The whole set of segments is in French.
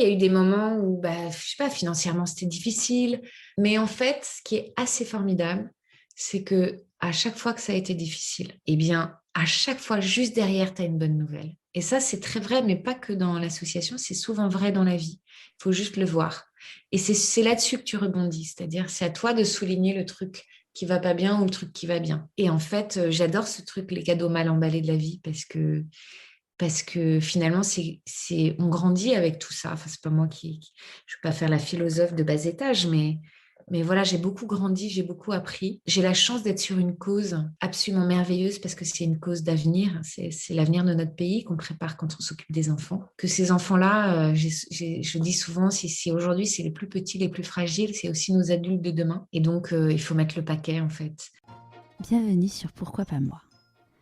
Il y a eu des moments où, je sais pas, financièrement, c'était difficile. Mais en fait, ce qui est assez formidable, c'est que à chaque fois que ça a été difficile, eh bien, à chaque fois, juste derrière, tu as une bonne nouvelle. Et ça, c'est très vrai, mais pas que dans l'association, c'est souvent vrai dans la vie. Il faut juste le voir. Et c'est là-dessus que tu rebondis. C'est-à-dire, c'est à toi de souligner le truc qui va pas bien ou le truc qui va bien. Et en fait, j'adore ce truc, les cadeaux mal emballés de la vie, parce que finalement, on grandit avec tout ça. Enfin, c'est pas moi je ne veux pas faire la philosophe de bas étage, mais voilà, j'ai beaucoup grandi, j'ai beaucoup appris. J'ai la chance d'être sur une cause absolument merveilleuse parce que c'est une cause d'avenir. C'est l'avenir de notre pays qu'on prépare quand on s'occupe des enfants. Que ces enfants-là, je dis souvent, si aujourd'hui c'est les plus petits, les plus fragiles, c'est aussi nos adultes de demain. Et donc, il faut mettre le paquet, en fait. Bienvenue sur Pourquoi pas moi.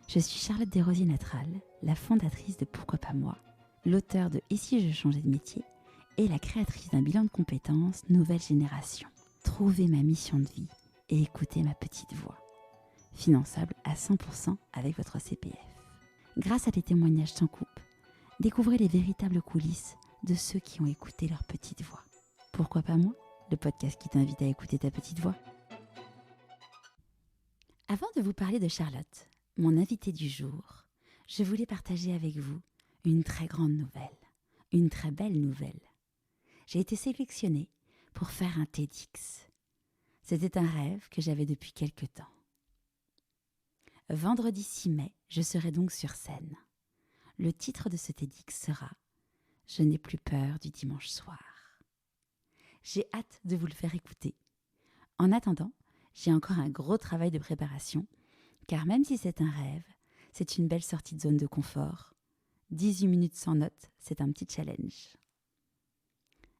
Je suis Charlotte Desrosiers-Natral, la fondatrice de Pourquoi pas moi, l'auteure de Et si je changeais de métier et la créatrice d'un bilan de compétences nouvelle génération. Trouvez ma mission de vie et écoutez ma petite voix. Finançable à 100% avec votre CPF. Grâce à des témoignages sans coupe, découvrez les véritables coulisses de ceux qui ont écouté leur petite voix. Pourquoi pas moi, le podcast qui t'invite à écouter ta petite voix. Avant de vous parler de Charlotte, mon invitée du jour, je voulais partager avec vous une très grande nouvelle, une très belle nouvelle. J'ai été sélectionnée pour faire un TEDx. C'était un rêve que j'avais depuis quelque temps. Vendredi 6 mai, je serai donc sur scène. Le titre de ce TEDx sera « Je n'ai plus peur du dimanche soir ». J'ai hâte de vous le faire écouter. En attendant, j'ai encore un gros travail de préparation, car même si c'est un rêve, c'est une belle sortie de zone de confort. 18 minutes sans notes, c'est un petit challenge.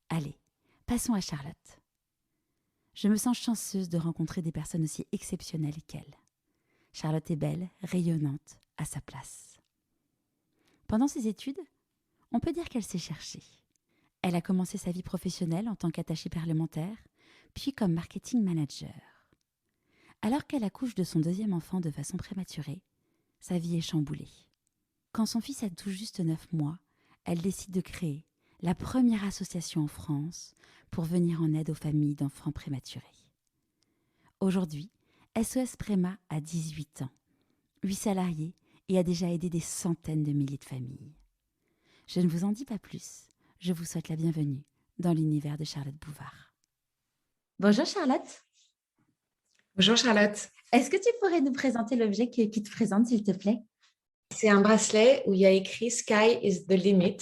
Allez, passons à Charlotte. Je me sens chanceuse de rencontrer des personnes aussi exceptionnelles qu'elle. Charlotte est belle, rayonnante, à sa place. Pendant ses études, on peut dire qu'elle s'est cherchée. Elle a commencé sa vie professionnelle en tant qu'attachée parlementaire, puis comme marketing manager. Alors qu'elle accouche de son deuxième enfant de façon prématurée, sa vie est chamboulée. Quand son fils a tout juste 9 mois, elle décide de créer la première association en France pour venir en aide aux familles d'enfants prématurés. Aujourd'hui, SOS Préma a 18 ans, 8 salariés et a déjà aidé des centaines de milliers de familles. Je ne vous en dis pas plus, je vous souhaite la bienvenue dans l'univers de Charlotte Bouvard. Bonjour Charlotte. Bonjour Charlotte. Est-ce que tu pourrais nous présenter l'objet qui te présente, s'il te plaît ? C'est un bracelet où il y a écrit Sky is the limit.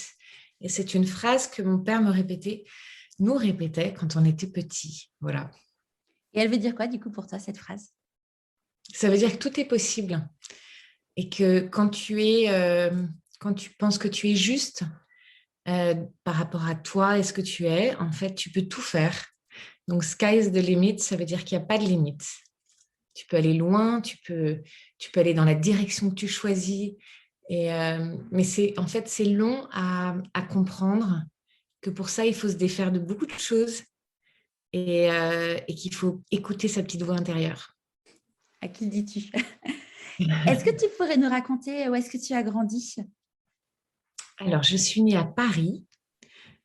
Et c'est une phrase que mon père nous répétait quand on était petits. Voilà. Et elle veut dire quoi, du coup, pour toi, cette phrase ? Ça veut dire que tout est possible. Et que quand tu penses que tu es juste par rapport à toi et ce que tu es, en fait, tu peux tout faire. Donc, Sky is the limit, ça veut dire qu'il n'y a pas de limite. Tu peux aller loin, tu peux aller dans la direction que tu choisis. Mais c'est long à comprendre que pour ça, il faut se défaire de beaucoup de choses et qu'il faut écouter sa petite voix intérieure. À qui dis-tu ? Est-ce que tu pourrais nous raconter où est-ce que tu as grandi ? Alors, je suis née à Paris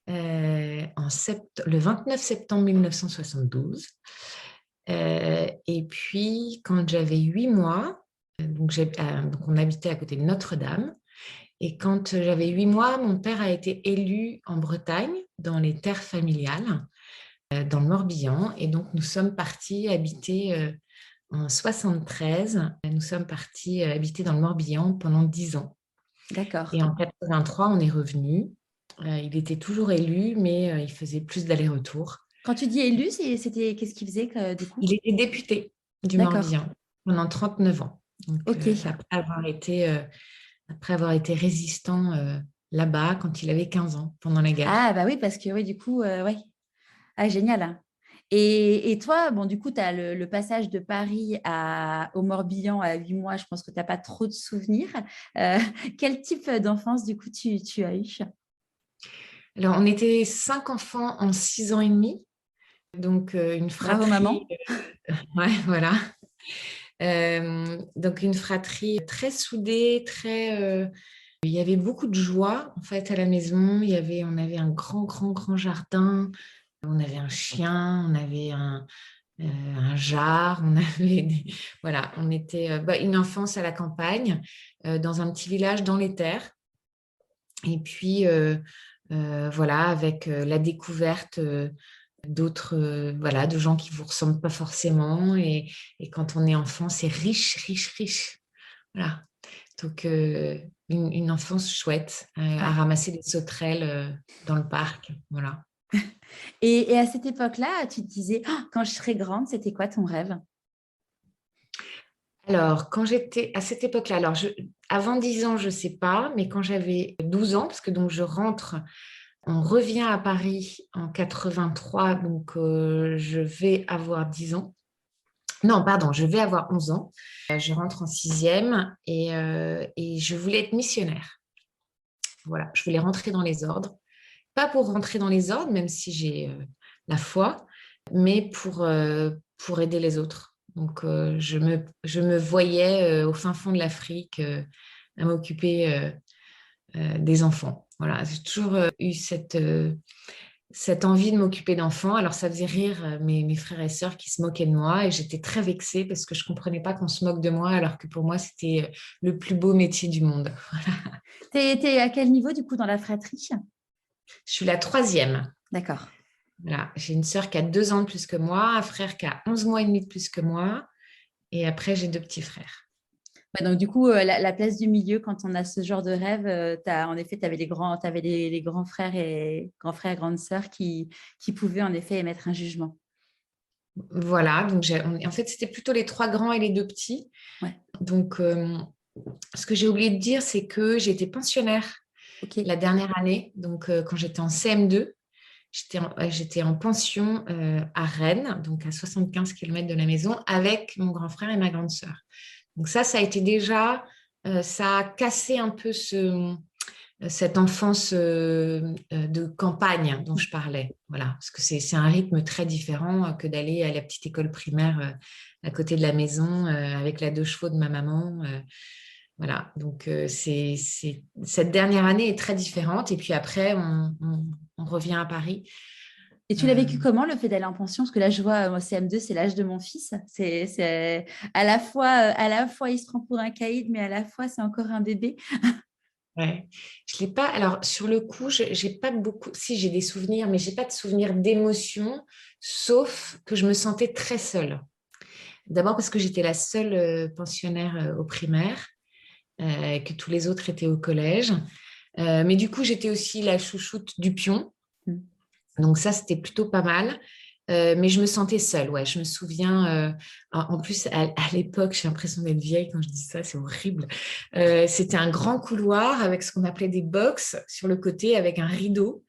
le 29 septembre 1972. Et puis, quand j'avais 8 mois, donc on habitait à côté de Notre-Dame. Et quand j'avais 8 mois, mon père a été élu en Bretagne, dans les terres familiales, dans le Morbihan. Et donc, nous sommes partis habiter en 73. Nous sommes partis habiter dans le Morbihan pendant 10 ans. D'accord. Et en 83, on est revenu. Il était toujours élu, mais il faisait plus d'allers-retours. Quand tu dis élu, qu'est-ce qu'il faisait du coup ? Il était député du D'accord. Morbihan pendant 39 ans. Donc, Ok. après avoir été résistant là-bas quand il avait 15 ans, pendant la guerre. Ah bah oui, parce que oui, du coup, ouais. Ah, génial. Hein. Et toi, bon, du coup, tu as le passage de Paris au Morbihan à 8 mois, je pense que tu n'as pas trop de souvenirs. Quel type d'enfance, du coup, tu as eu ? Alors, on était 5 enfants en 6 ans et demi. Donc, une Bravo, fratrie. maman. Ouais, voilà. Donc, une fratrie très soudée, très Il y avait beaucoup de joie en fait à la maison. On avait un grand, grand, grand jardin. On avait un chien, on avait un jar, on avait voilà, on était une enfance à la campagne, dans un petit village dans les terres. Et puis voilà, avec la découverte d'autres voilà, de gens qui vous ressemblent pas forcément. Et quand on est enfant, c'est riche, riche, riche. Voilà. Donc une enfance chouette à Ouais. ramasser des sauterelles dans le parc. Voilà. Et à cette époque-là, tu te disais, oh, quand je serai grande, c'était quoi ton rêve? Alors, quand j'étais à cette époque-là, avant 10 ans, je ne sais pas, mais quand j'avais 12 ans, parce que donc on revient à Paris en 83, donc je vais avoir 10 ans. Non, pardon, je vais avoir 11 ans. Je rentre en sixième et je voulais être missionnaire. Voilà, je voulais rentrer dans les ordres. Pas pour rentrer dans les ordres, même si j'ai la foi, mais pour aider les autres. Donc, je me voyais au fin fond de l'Afrique à m'occuper des enfants. Voilà, j'ai toujours eu cette envie de m'occuper d'enfants. Alors, ça faisait rire mes frères et sœurs qui se moquaient de moi et j'étais très vexée parce que je ne comprenais pas qu'on se moque de moi alors que pour moi, c'était le plus beau métier du monde. T'es à quel niveau, du coup, dans la fratrie? Je suis la troisième. D'accord. Voilà, j'ai une sœur qui a 2 ans de plus que moi, un frère qui a 11 mois et demi de plus que moi, et après, j'ai 2 petits frères. Ouais, donc, du coup, la place du milieu, quand on a ce genre de rêve, en effet, tu avais les grands frères, grandes sœurs qui pouvaient en effet émettre un jugement. Voilà, donc en fait, c'était plutôt les 3 grands et les 2 petits. Ouais, Donc, ce que j'ai oublié de dire, c'est que j'ai été pensionnaire ok. la dernière année. Donc, quand j'étais en CM2, j'étais en pension à Rennes, donc à 75 km de la maison, avec mon grand frère et ma grande sœur. Donc ça a été déjà, ça a cassé un peu cette enfance de campagne dont je parlais. Voilà, parce que c'est un rythme très différent que d'aller à la petite école primaire à côté de la maison avec la 2 chevaux de ma maman. Voilà, donc cette dernière année est très différente. Et puis après, on revient à Paris. Et tu l'as Euh, vécu comment, le fait d'aller en pension? Parce que là, je vois, moi, CM2, c'est l'âge de mon fils. C'est à la fois, il se prend pour un caïd, mais à la fois, c'est encore un bébé. ouais. Je l'ai pas. Alors, sur le coup, j'ai pas beaucoup. Si, j'ai des souvenirs, mais j'ai pas de souvenirs d'émotion, sauf que je me sentais très seule. D'abord parce que j'étais la seule pensionnaire au primaire, que tous les autres étaient au collège. Mais du coup, j'étais aussi la chouchoute du pion. Mm. Donc ça, c'était plutôt pas mal. Mais je me sentais seule, ouais. Je me souviens, en plus, à l'époque, j'ai l'impression d'être vieille quand je dis ça, c'est horrible. C'était un grand couloir avec ce qu'on appelait des box sur le côté avec un rideau.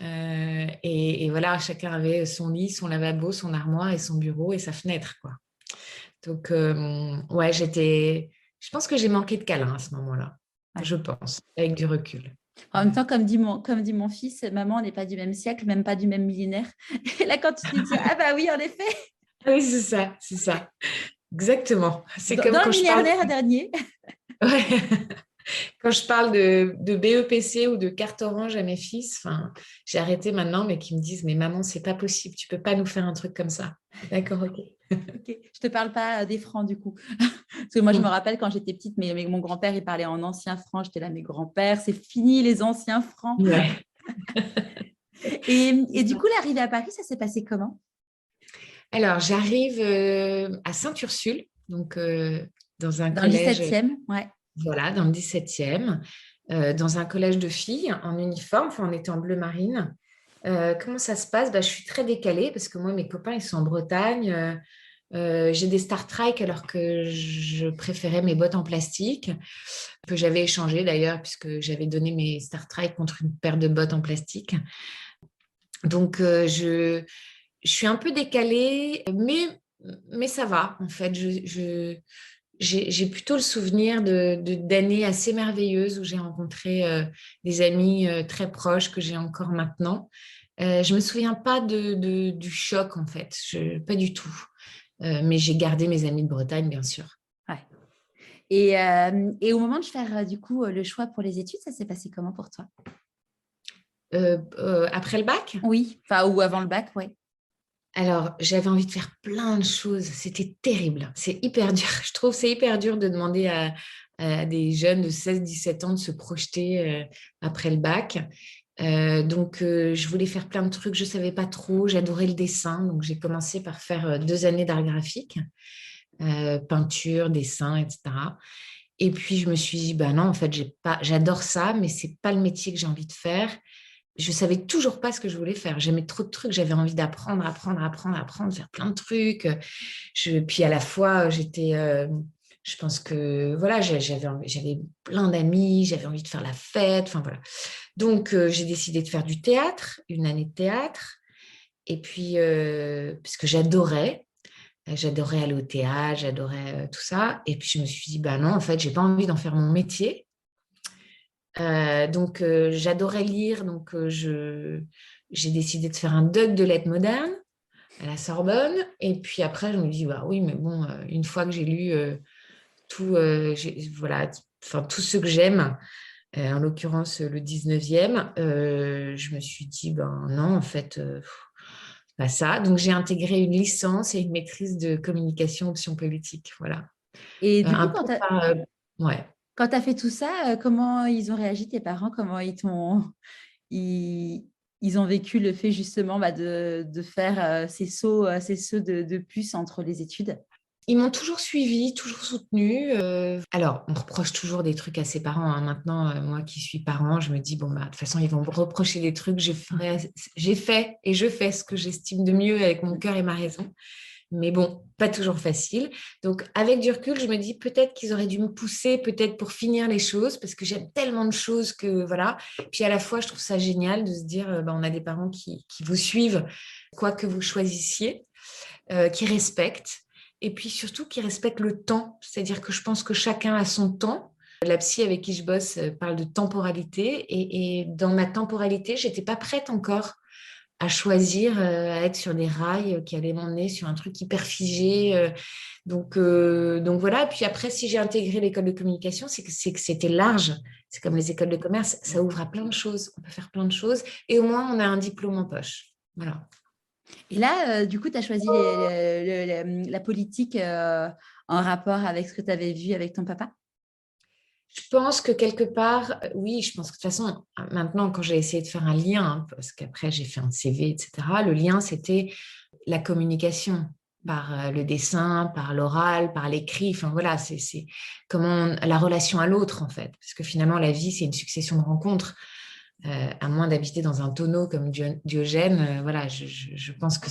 Et voilà, chacun avait son lit, son lavabo, son armoire et son bureau et sa fenêtre, quoi. Donc, ouais, je pense que j'ai manqué de câlin à ce moment-là. Ouais. Je pense, avec du recul. En même temps, comme dit mon fils, maman, on n'est pas du même siècle, même pas du même millénaire. Et là, quand tu te dis, ah bah oui, en effet, Oui, c'est ça, c'est ça. Exactement. C'est comme dans le quand je parle. millénaire dernier. Ouais. Quand je parle de BEPC ou de carte orange à mes fils, enfin, j'ai arrêté maintenant, mais qui me disent, mais maman, c'est pas possible, tu peux pas nous faire un truc comme ça. D'accord, ok. Ok, je te parle pas des francs du coup. Parce que moi, je me rappelle quand j'étais petite, mais mon grand-père, il parlait en ancien franc. J'étais là, mes grands-pères, c'est fini les anciens francs. Ouais. Et du coup, l'arrivée à Paris, ça s'est passé comment? Alors, j'arrive à Sainte-Ursule, donc dans un Dans le collège, 17e, ouais. voilà, dans le 17e, dans un collège de filles en uniforme, enfin, on était en bleu marine. Comment ça se passe? Bah, je suis très décalée parce que moi, mes copains, ils sont en Bretagne. J'ai des Star Trek alors que je préférais mes bottes en plastique, que j'avais échangé d'ailleurs, puisque j'avais donné mes Star Trek contre une paire de bottes en plastique. Donc, je suis un peu décalée, mais ça va, en fait. J'ai plutôt le souvenir d'années assez merveilleuses où j'ai rencontré des amis très proches que j'ai encore maintenant. Je ne me souviens pas du choc, en fait, pas du tout. Mais j'ai gardé mes amis de Bretagne, bien sûr. Ouais. Et au moment de faire du coup le choix pour les études, ça s'est passé comment pour toi? Après le bac? Oui, enfin, ou avant le bac, ouais. Alors, j'avais envie de faire plein de choses. C'était terrible. C'est hyper dur. Je trouve que c'est hyper dur de demander à des jeunes de 16-17 ans de se projeter après le bac. Je voulais faire plein de trucs. Je ne savais pas trop. J'adorais le dessin. Donc, j'ai commencé par faire 2 années d'art graphique, peinture, dessin, etc. Et puis, je me suis dit, bah non, en fait, j'adore ça, mais ce n'est pas le métier que j'ai envie de faire. Je savais toujours pas ce que je voulais faire. J'aimais trop de trucs. J'avais envie d'apprendre, faire plein de trucs. Puis à la fois, je pense que voilà, j'avais plein d'amis, j'avais envie de faire la fête. Enfin voilà. Donc j'ai décidé de faire du théâtre, une année de théâtre. Et puis parce que j'adorais aller au théâtre, j'adorais tout ça. Et puis je me suis dit bah non, en fait, j'ai pas envie d'en faire mon métier. J'adorais lire, j'ai décidé de faire un doc de lettres modernes à la Sorbonne. Et puis après, je me dis, bah oui, mais bon, une fois que j'ai lu voilà, enfin, tout ce que j'aime, en l'occurrence le 19e, je me suis dit, ben non, en fait, pas ça. Donc j'ai intégré une licence et une maîtrise de communication option politique. Voilà. Et du coup, Un peu par, ouais. quand tu as fait tout ça, comment ils ont réagi, tes parents? Comment ils, ils ont vécu le fait justement de faire ces sauts de puce entre les études? Ils m'ont toujours suivi, toujours soutenu. Alors, on reproche toujours des trucs à ses parents, hein. Maintenant, moi qui suis parent, je me dis, bon, bah, de toute façon, ils vont me reprocher des trucs. J'ai fait et je fais ce que j'estime de mieux avec mon cœur et ma raison. Mais bon, pas toujours facile. Donc, avec du recul, je me dis peut-être qu'ils auraient dû me pousser, peut-être pour finir les choses, parce que j'aime tellement de choses que voilà. Puis à la fois, je trouve ça génial de se dire, bah, on a des parents qui vous suivent, quoi que vous choisissiez, qui respectent. Et puis surtout qui respectent le temps. C'est-à-dire que je pense que chacun a son temps. La psy avec qui je bosse parle de temporalité. Et dans ma temporalité, je n'étais pas prête encore à choisir, à être sur des rails qui allaient m'emmener sur un truc hyper figé. Donc voilà. Puis après, si j'ai intégré l'école de communication, c'est que c'était large. C'est comme les écoles de commerce, ça ouvre à plein de choses. On peut faire plein de choses. Et au moins, on a un diplôme en poche. Voilà. Et là, du coup, tu as choisi la politique en rapport avec ce que tu avais vu avec ton papa? Je pense que quelque part, oui, je pense que de toute façon, maintenant, quand j'ai essayé de faire un lien, hein, parce qu'après j'ai fait un CV, etc., le lien, c'était la communication par le dessin, par l'oral, par l'écrit. Enfin voilà, c'est la relation à l'autre, en fait. Parce que finalement, la vie, c'est une succession de rencontres. À moins d'habiter dans un tonneau comme Diogène, voilà, je pense que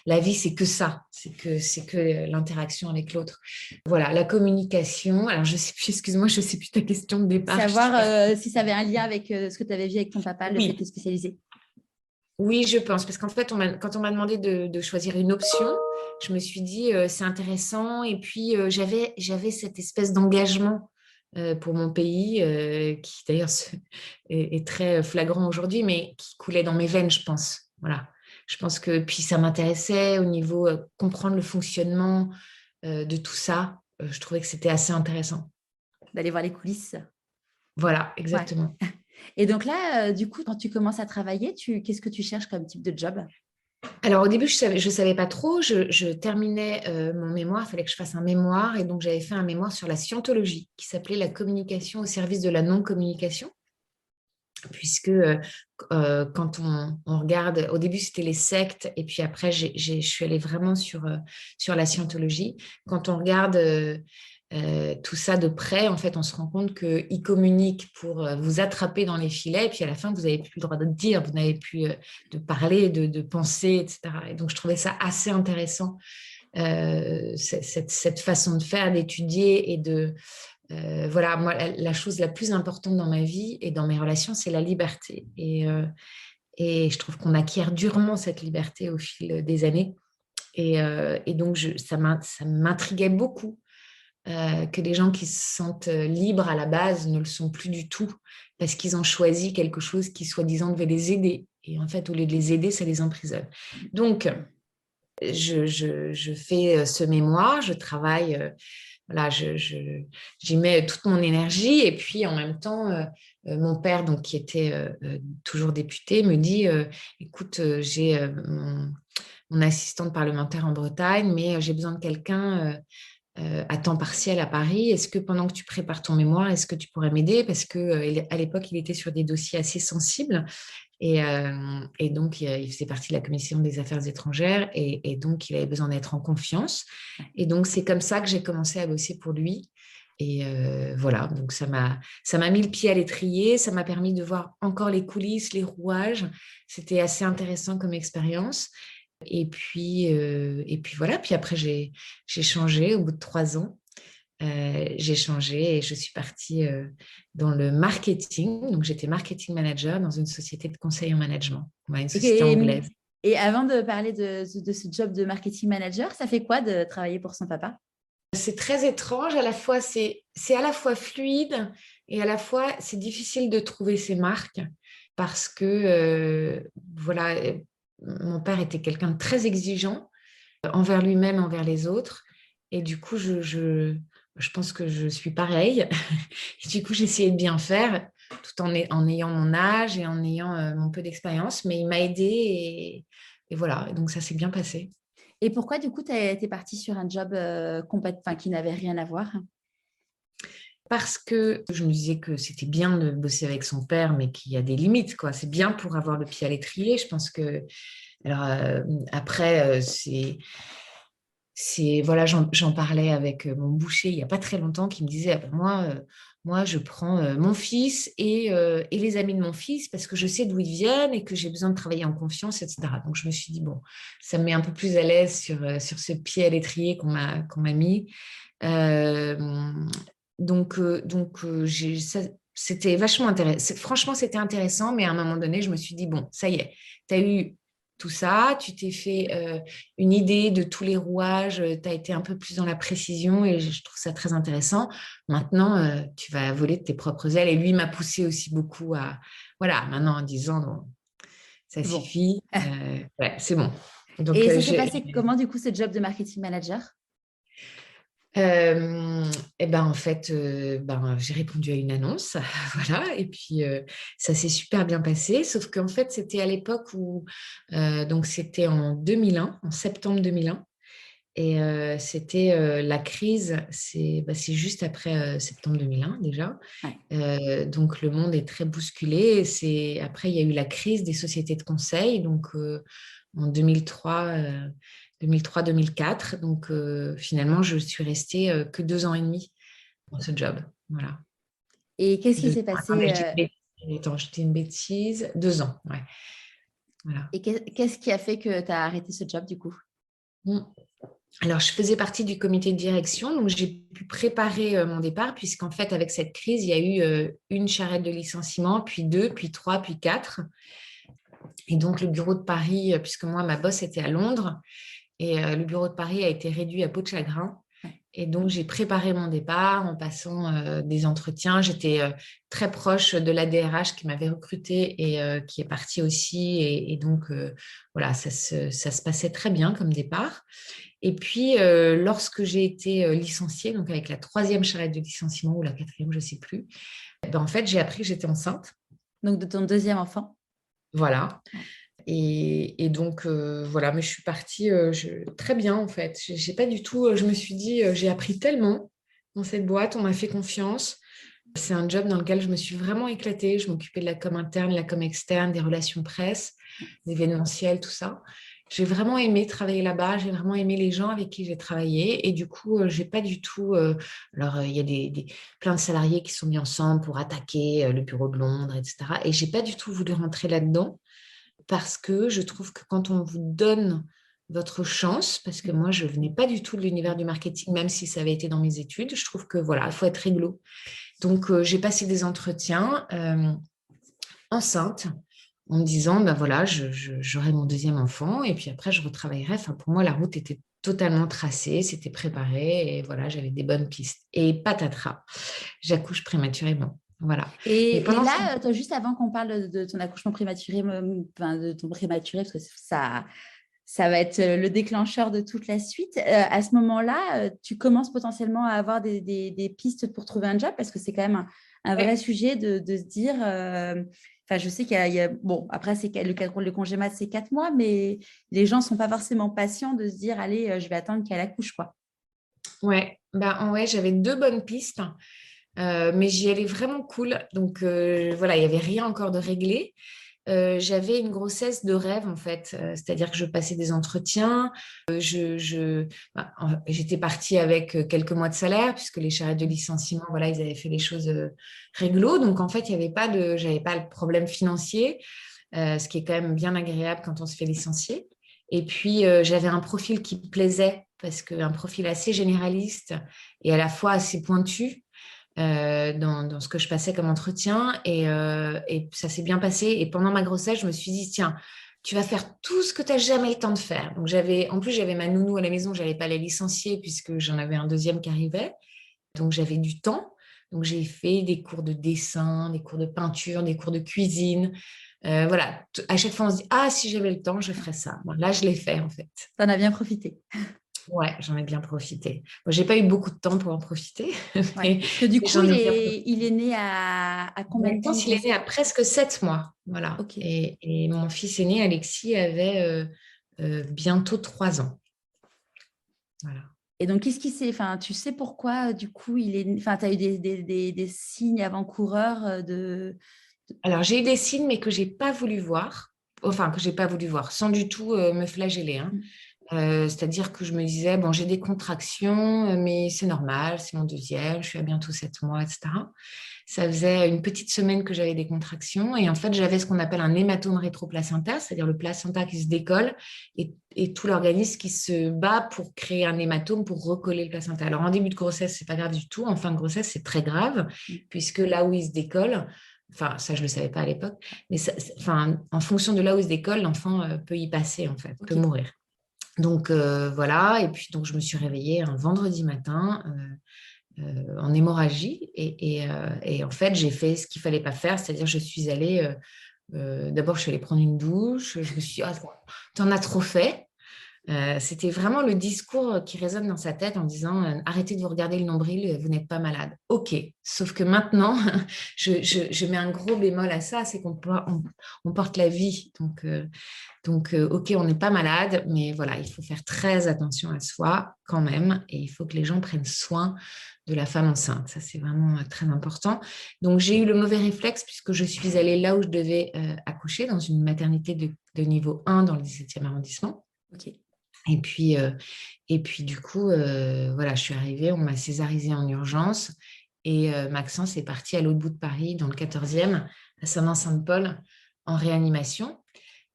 la vie, c'est que ça, c'est que l'interaction avec l'autre. Voilà, la communication. Alors, je sais plus, excuse-moi, je sais plus ta question de départ. Savoir si ça avait un lien avec ce que tu avais vu avec ton papa, le fait de Oui, te spécialiser. oui, je pense, parce qu'en fait, quand on m'a demandé de choisir une option, je me suis dit, c'est intéressant. Et puis, j'avais cette espèce d'engagement pour mon pays, qui d'ailleurs est très flagrant aujourd'hui, mais qui coulait dans mes veines, je pense. Voilà. Je pense que puis ça m'intéressait au niveau comprendre le fonctionnement de tout ça. Je trouvais que c'était assez intéressant. D'aller voir les coulisses. Voilà, Ouais. exactement. Et donc là, du coup, quand tu commences à travailler, qu'est-ce que tu cherches comme type de job? Alors au début, je savais pas trop. Je terminais mon mémoire, il fallait que je fasse un mémoire, et donc j'avais fait un mémoire sur la scientologie, qui s'appelait la communication au service de la non-communication, puisque quand on regarde, au début c'était les sectes, et puis après je suis allée vraiment sur la scientologie. Quand on regarde tout ça de près, en fait, on se rend compte qu'ils communiquent pour vous attraper dans les filets, et puis à la fin, vous n'avez plus le droit de dire, vous n'avez plus de parler, de penser, etc. Et donc, je trouvais ça assez intéressant, cette façon de faire, d'étudier et voilà, moi, la chose la plus importante dans ma vie et dans mes relations, c'est la liberté. Et je trouve qu'on acquiert durement cette liberté au fil des années. Et donc, ça m'intriguait beaucoup que les gens qui se sentent libres à la base ne le sont plus du tout parce qu'ils ont choisi quelque chose qui, soi-disant, devait les aider. Et en fait, au lieu de les aider, ça les emprisonne. Donc, je fais ce mémoire, je travaille voilà, j'y mets toute mon énergie. Et puis, en même temps, mon père, donc, qui était toujours député, me dit, écoute, j'ai mon assistante parlementaire en Bretagne, mais j'ai besoin de quelqu'un à temps partiel à Paris. Est-ce que pendant que tu prépares ton mémoire, est-ce que tu pourrais m'aider? Parce que à l'époque, il était sur des dossiers assez sensibles. Et donc, il faisait partie de la commission des affaires étrangères et donc, il avait besoin d'être en confiance. Et donc, c'est comme ça que j'ai commencé à bosser pour lui. Et voilà, donc ça m'a mis le pied à l'étrier, ça m'a permis de voir encore les coulisses, les rouages. C'était assez intéressant comme expérience. Et puis voilà, puis après, j'ai changé au bout de 3 ans. J'ai changé et je suis partie dans le marketing. Donc, j'étais marketing manager dans une société de conseil en management, ouais, une société Et, anglaise. et avant de parler de ce job de marketing manager, ça fait quoi de travailler pour son papa? C'est très étrange, à la fois c'est à la fois fluide et à la fois c'est difficile de trouver ses marques parce que voilà, mon père était quelqu'un de très exigeant envers lui-même, envers les autres. Et du coup, je pense que je suis pareille. Et du coup, j'essayais de bien faire tout en ayant mon âge et en ayant mon peu d'expérience. Mais il m'a aidée et voilà. Et donc, ça s'est bien passé. Et pourquoi, du coup, tu es partie sur un job qui n'avait rien à voir? Parce que je me disais que c'était bien de bosser avec son père, mais qu'il y a des limites, quoi. C'est bien pour avoir le pied à l'étrier. Je pense que alors après, voilà, j'en parlais avec mon boucher il n'y a pas très longtemps qui me disait, ah ben moi, je prends mon fils et les amis de mon fils parce que je sais d'où ils viennent et que j'ai besoin de travailler en confiance, etc. Donc, je me suis dit, bon, ça me met un peu plus à l'aise sur ce pied à l'étrier qu'on m'a mis. Euh, c'était vachement intéressant. Franchement, c'était intéressant, mais à un moment donné, je me suis dit, bon, ça y est, tu as eu tout ça, tu t'es fait une idée de tous les rouages, tu as été un peu plus dans la précision et je trouve ça très intéressant. Maintenant, tu vas voler de tes propres ailes. Et lui m'a poussé aussi beaucoup voilà, maintenant en disant, bon, ça Bon. suffit, ouais, c'est bon. Donc, Et ça s'est passé comment, du coup, ce job de marketing manager? et ben en fait, j'ai répondu à une annonce, voilà, et puis ça s'est super bien passé. Sauf qu'en fait, c'était à l'époque où, donc c'était en 2001, en septembre 2001, et c'était la crise. C'est juste après septembre 2001 déjà. Ouais. Donc le monde est très bousculé. Et après il y a eu la crise des sociétés de conseil, donc en 2003-2004. Donc, finalement, je suis restée que 2 ans et demi dans ce job. Voilà. Et qu'est-ce qui 2 ans. s'est Attends, mais passé attends, je dis une bêtise. 2 ans, ouais. Voilà. et qu'est-ce qui a fait que tu as arrêté ce job, du coup? Mm. Alors, je faisais partie du comité de direction, donc j'ai pu préparer mon départ, puisqu'en fait, avec cette crise, il y a eu une charrette de licenciement, puis deux, puis trois, puis quatre. Et donc, le bureau de Paris, puisque moi, ma boss était à Londres, et le bureau de Paris a été réduit à peau de chagrin. Ouais. Et donc, j'ai préparé mon départ en passant des entretiens. J'étais très proche de la DRH qui m'avait recrutée et qui est partie aussi. Et donc, voilà, ça se passait très bien comme départ. Et puis, lorsque j'ai été licenciée, donc avec la troisième charrette de licenciement ou la quatrième, je ne sais plus, en fait, j'ai appris que j'étais enceinte. Donc, de ton deuxième enfant? Voilà. Ouais. Et donc, voilà, mais je suis partie très bien, en fait. J'ai pas du tout, je me suis dit, j'ai appris tellement dans cette boîte, on m'a fait confiance. C'est un job dans lequel je me suis vraiment éclatée. Je m'occupais de la com interne, la com externe, des relations presse, d'événementiel, tout ça. J'ai vraiment aimé travailler là-bas, j'ai vraiment aimé les gens avec qui j'ai travaillé. Et du coup, j'ai pas du tout. Alors, il y a plein de salariés qui sont mis ensemble pour attaquer le bureau de Londres, etc. Et j'ai pas du tout voulu rentrer là-dedans parce que je trouve que quand on vous donne votre chance, parce que moi, je ne venais pas du tout de l'univers du marketing, même si ça avait été dans mes études, je trouve que voilà, il faut être réglo. Donc, j'ai passé des entretiens enceinte en me disant, ben voilà, j'aurai mon deuxième enfant et puis après, je retravaillerai. Enfin, pour moi, la route était totalement tracée, c'était préparé et voilà, j'avais des bonnes pistes. Et patatras, j'accouche prématurément. Voilà. Mais Et pendant ce là, toi, juste avant qu'on parle de ton accouchement prématuré, enfin, de ton prématuré, parce que ça va être le déclencheur de toute la suite. À ce moment-là, tu commences potentiellement à avoir des pistes pour trouver un job parce que c'est quand même un vrai sujet de se dire. Enfin, je sais bon, après, le congé mat, c'est 4 mois, mais les gens ne sont pas forcément patients de se dire, allez, je vais attendre qu'elle accouche, quoi. Ouais, j'avais 2 bonnes pistes, mais j'y allais vraiment cool. Donc voilà, il n'y avait rien encore de réglé. J'avais une grossesse de rêve en fait, c'est-à-dire que je passais des entretiens, j'étais partie avec quelques mois de salaire puisque les charrettes de licenciement, voilà, ils avaient fait les choses réglo, donc en fait, j'avais pas le problème financier, ce qui est quand même bien agréable quand on se fait licencier. Et puis j'avais un profil qui me plaisait parce qu'un profil assez généraliste et à la fois assez pointu dans ce que je passais comme entretien et ça s'est bien passé. Et pendant ma grossesse, je me suis dit, tiens, tu vas faire tout ce que tu n'as jamais le temps de faire. Donc en plus, j'avais ma nounou à la maison, je n'allais pas la licencier puisque j'en avais un deuxième qui arrivait. Donc j'avais du temps. Donc j'ai fait des cours de dessin, des cours de peinture, des cours de cuisine. Voilà, à chaque fois on se dit, ah, si j'avais le temps, je ferais ça. Bon, là, je l'ai fait en fait. Tu en as bien profité. Ouais, j'en ai bien profité. Bon, j'ai pas eu beaucoup de temps pour en profiter, Ouais. mais, Parce que du mais coup, j'en ai bien profité. il est né à combien de temps de Maxence, il est né grossesse? à presque 7 mois. Voilà. Ok. Et mon fils aîné, Alexis, avait bientôt 3 ans. Voilà. Et donc, qu'est-ce qui s'est... Enfin, tu sais pourquoi, du coup, Enfin, tu as eu des signes avant-coureurs Alors, j'ai eu des signes, mais que j'ai pas voulu voir. Enfin, que j'ai pas voulu voir, sans du tout me flageller, hein. C'est-à-dire que je me disais, bon, j'ai des contractions, mais c'est normal, c'est mon deuxième, je suis à bientôt 7 mois, etc. Ça faisait une petite semaine que j'avais des contractions et en fait, j'avais ce qu'on appelle un hématome rétroplacentaire, c'est-à-dire le placenta qui se décolle et tout l'organisme qui se bat pour créer un hématome pour recoller le placenta. Alors, en début de grossesse, c'est pas grave du tout. En fin de grossesse, c'est très grave puisque là où il se décolle, enfin, ça, je le savais pas à l'époque, mais enfin, en fonction de là où il se décolle, l'enfant peut y passer, en fait, peut Ok. mourir. Donc voilà, et puis donc je me suis réveillée un vendredi matin en hémorragie et en fait j'ai fait ce qu'il fallait pas faire, c'est-à-dire je suis allée, d'abord je suis allée prendre une douche, je me suis dit, ah, t'en as trop fait. C'était vraiment le discours qui résonne dans sa tête en disant arrêtez de vous regarder le nombril, vous n'êtes pas malade. Ok, sauf que maintenant, je mets un gros bémol à ça, c'est on porte la vie. Donc, ok, on n'est pas malade, mais voilà, il faut faire très attention à soi quand même et il faut que les gens prennent soin de la femme enceinte. Ça, c'est vraiment très important. Donc, j'ai eu le mauvais réflexe puisque je suis allée là où je devais accoucher, dans une maternité de niveau 1 dans le 17e arrondissement. Ok. Et puis du coup, voilà, je suis arrivée, on m'a césarisée en urgence et Maxence est parti à l'autre bout de Paris, dans le 14e, à Saint-Vincent-de-Paul, en réanimation.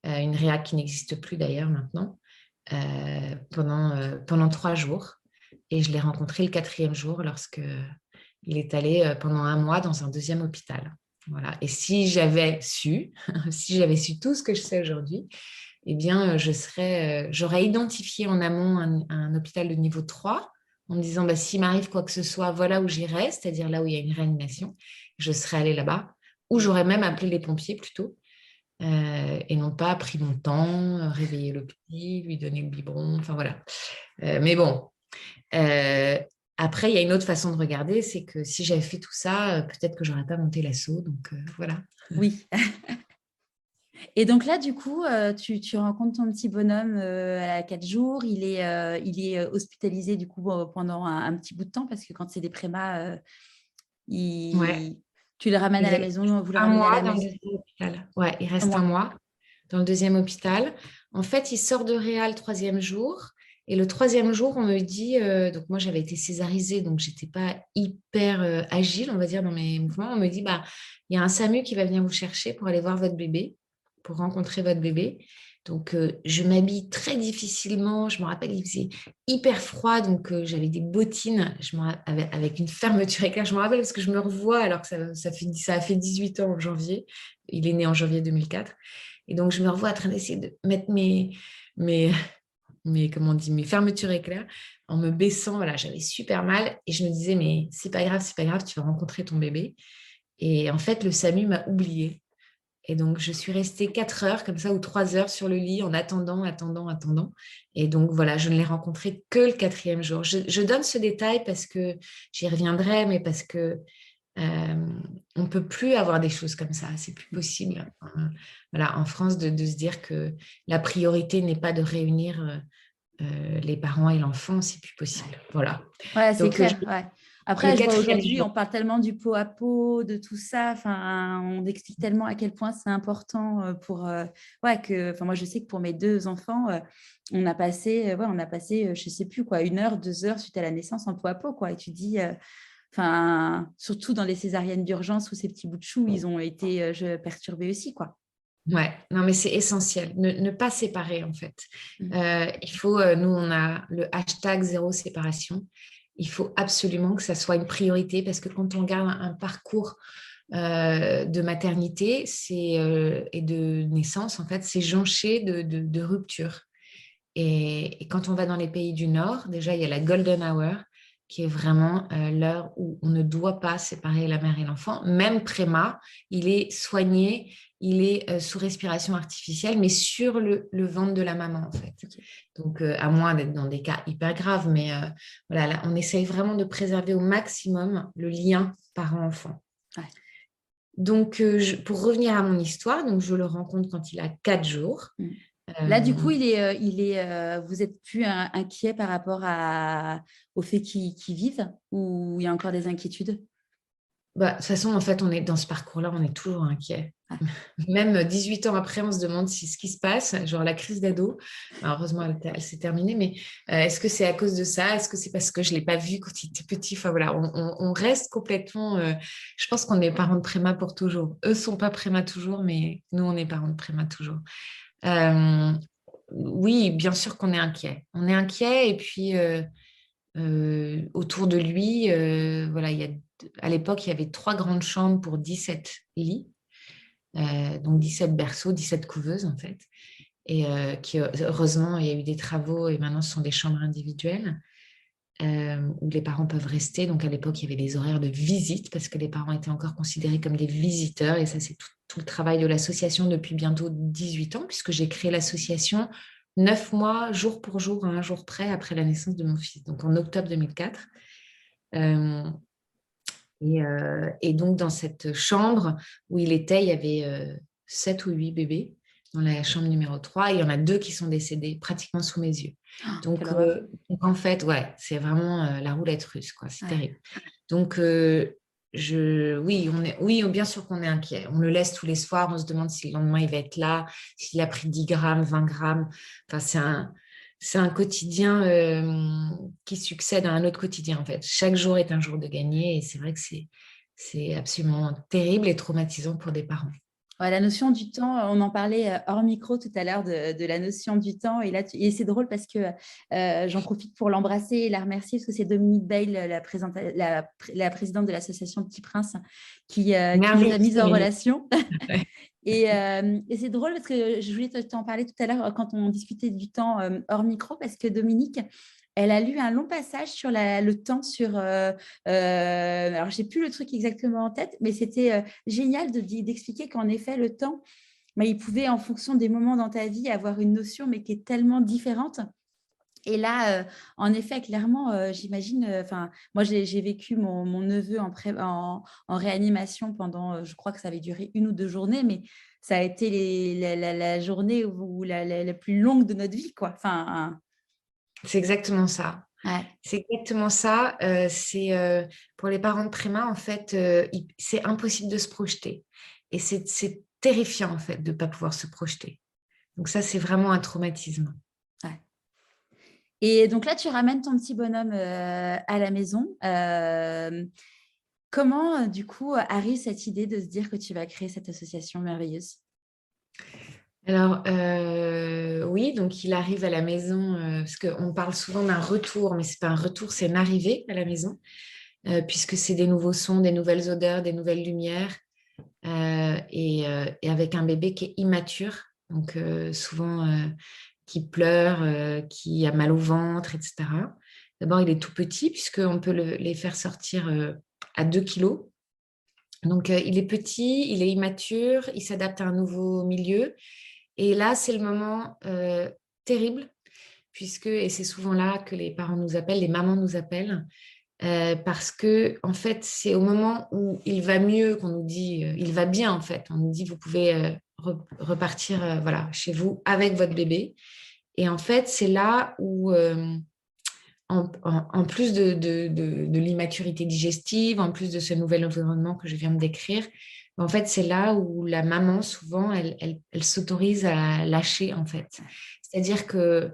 Une réa qui n'existe plus d'ailleurs maintenant, pendant 3 jours. Et je l'ai rencontré le 4e jour lorsque il est allé pendant un mois dans un deuxième hôpital. Voilà. Et si j'avais su, si j'avais su tout ce que je sais aujourd'hui, eh bien, j'aurais identifié en amont un hôpital de niveau 3 en me disant, bah, s'il m'arrive quoi que ce soit, voilà où j'irai, c'est-à-dire là où il y a une réanimation, je serais allée là-bas, ou j'aurais même appelé les pompiers plutôt, et non pas pris mon temps, réveiller le petit, lui donner le biberon, enfin voilà. Mais bon, euh, après, il y a une autre façon de regarder, c'est que si j'avais fait tout ça, peut-être que j'aurais pas monté l'assaut, donc voilà. Oui. Et donc là, du coup, tu rencontres ton petit bonhomme à 4 jours. Il est hospitalisé du coup pendant un petit bout de temps parce que quand c'est des prémas, Ouais, tu le ramènes à la exact. maison, vous le Un ramenez à mois la dans le maison. deuxième hôpital. Ouais, il Un reste un mois. mois dans le deuxième hôpital. En fait, il sort de réa le 3e jour. Et le 3e jour, on me dit, donc moi j'avais été césarisée, donc j'étais pas hyper agile, on va dire, dans mes mouvements. On me dit, bah, il y a un SAMU qui va venir vous chercher pour aller voir votre bébé, pour rencontrer votre bébé. Donc, je m'habille très difficilement. Je me rappelle, il faisait hyper froid, donc j'avais des bottines avec une fermeture éclair. Je me rappelle parce que je me revois alors que ça a fait 18 ans en janvier. Il est né en janvier 2004. Et donc, je me revois en train d'essayer de mettre mes, comment on dit, mes fermetures éclairs en me baissant. Voilà, j'avais super mal et je me disais, mais c'est pas grave, tu vas rencontrer ton bébé. Et en fait, le SAMU m'a oubliée. Et donc, je suis restée 4 heures comme ça ou 3 heures sur le lit en attendant. Et donc, voilà, je ne l'ai rencontré que le 4e jour. Je donne ce détail parce que j'y reviendrai, mais parce que on ne peut plus avoir des choses comme ça. C'est plus possible. Voilà, en France, de se dire que la priorité n'est pas de réunir les parents et l'enfant, c'est plus possible. Voilà. Ouais, c'est Donc, clair. Ouais. le Après, je vois quatrième aujourd'hui, jour. on parle tellement du pot à pot, de tout ça. Enfin, on explique tellement à quel point c'est important pour. Ouais, que. Enfin, moi, je sais que pour mes 2 enfants, on a passé, je sais plus quoi, 1 heure, 2 heures suite à la naissance en pot à pot, quoi. Et tu dis, enfin, surtout dans les césariennes d'urgence où ces petits bouts de chou, ils ont été perturbés aussi, quoi. Ouais, non, mais c'est essentiel. Ne pas séparer, en fait. Mm. Il faut, nous, on a le hashtag zéro séparation. Il faut absolument que ça soit une priorité parce que quand on regarde un parcours de maternité et de naissance, en fait, c'est jonché de ruptures. Et quand on va dans les pays du Nord, déjà, il y a la golden hour, qui est vraiment l'heure où on ne doit pas séparer la mère et l'enfant. Même préma, il est soigné, il est sous respiration artificielle, mais sur le ventre de la maman, en fait. Ok. Donc, à moins d'être dans des cas hyper graves, mais voilà, là, on essaye vraiment de préserver au maximum le lien parent-enfant. Ouais. Donc, pour revenir à mon histoire, donc je le rencontre quand il a 4 jours. Mm. Là, du Euh, coup, vous êtes plus inquiet par rapport au fait qu'ils vivent ou il y a encore des inquiétudes? Bah, de toute façon, en fait, on est dans ce parcours-là, on est toujours inquiet. Ah, Même 18 ans après, on se demande si ce qui se passe, genre la crise d'ado, alors, heureusement, elle s'est terminée, mais est-ce que c'est à cause de ça? Est-ce que c'est parce que je ne l'ai pas vu quand il était petit? Enfin, voilà, on reste complètement. Je pense qu'on est parents de préma pour toujours. Eux ne sont pas préma toujours, mais nous, on est parents de préma toujours. Euh, oui, bien sûr qu'on est inquiet. On est inquiet et puis autour de lui, voilà, à l'époque, il y avait 3 grandes chambres pour 17 lits, donc 17 berceaux, 17 couveuses en fait. Et heureusement, il y a eu des travaux et maintenant ce sont des chambres individuelles où les parents peuvent rester. Donc à l'époque, il y avait des horaires de visite parce que les parents étaient encore considérés comme des visiteurs. Et ça, c'est tout le travail de l'association depuis bientôt 18 ans, puisque j'ai créé l'association 9 mois, jour pour jour, à un jour près, après la naissance de mon fils, donc en octobre 2004. Euh, et donc, dans cette chambre où il était, il y avait 7 ou 8 bébés dans la chambre numéro 3. Et il y en a 2 qui sont décédés pratiquement sous mes yeux. quelle horreur. Donc en fait, ouais, c'est vraiment la roulette russe, quoi. C'est Ouais. terrible. Donc, oui, bien sûr qu'on est inquiet. On le laisse tous les soirs. On se demande si le lendemain, il va être là, s'il a pris 10 grammes, 20 grammes. Enfin, c'est un quotidien qui succède à un autre quotidien, en fait. Chaque jour est un jour de gagner et c'est vrai que c'est absolument terrible et traumatisant pour des parents. Ouais, la notion du temps, on en parlait hors micro tout à l'heure de la notion du temps. Et là, et c'est drôle parce que j'en profite pour l'embrasser et la remercier parce que c'est Dominique Bail, la présidente de l'association Petit Prince, qui nous a Merci, mis en Dominique. relation. Ouais. Et c'est drôle parce que je voulais t'en parler tout à l'heure quand on discutait du temps hors micro parce que Dominique, elle a lu un long passage sur le temps alors, je n'ai plus le truc exactement en tête, mais c'était génial d'expliquer qu'en effet, le temps, mais il pouvait, en fonction des moments dans ta vie, avoir une notion, mais qui est tellement différente. Et là, en effet, clairement, j'imagine, enfin, moi, j'ai vécu mon neveu en réanimation pendant, je crois que ça avait duré 1 ou 2 journées, mais ça a été la journée la plus longue de notre vie, quoi. Enfin, C'est exactement ça. ouais. C'est exactement ça. Pour les parents de préma, en fait, c'est impossible de se projeter. Et c'est terrifiant, en fait, de ne pas pouvoir se projeter. Donc ça, c'est vraiment un traumatisme. Ouais. Et donc là, tu ramènes ton petit bonhomme à la maison. Comment, du coup, arrive cette idée de se dire que tu vas créer cette association merveilleuse? Alors, oui, donc il arrive à la maison, parce qu'on parle souvent d'un retour, mais ce n'est pas un retour, c'est une arrivée à la maison, puisque c'est des nouveaux sons, des nouvelles odeurs, des nouvelles lumières, et avec un bébé qui est immature, donc souvent qui pleure, qui a mal au ventre, etc. D'abord, il est tout petit, puisqu'on peut les faire sortir à 2 kilos. Donc, il est petit, il est immature, il s'adapte à un nouveau milieu. Et là, c'est le moment terrible, puisque, et c'est souvent là que les parents nous appellent, les mamans nous appellent, parce que, en fait, c'est au moment où il va mieux qu'on nous dit, il va bien, en fait. On nous dit, vous pouvez repartir voilà, chez vous avec votre bébé. Et en fait, c'est là où, en plus de l'immaturité digestive, en plus de ce nouvel environnement que je viens de décrire, en fait, c'est là où la maman, souvent, elle s'autorise à lâcher, en fait. C'est-à-dire que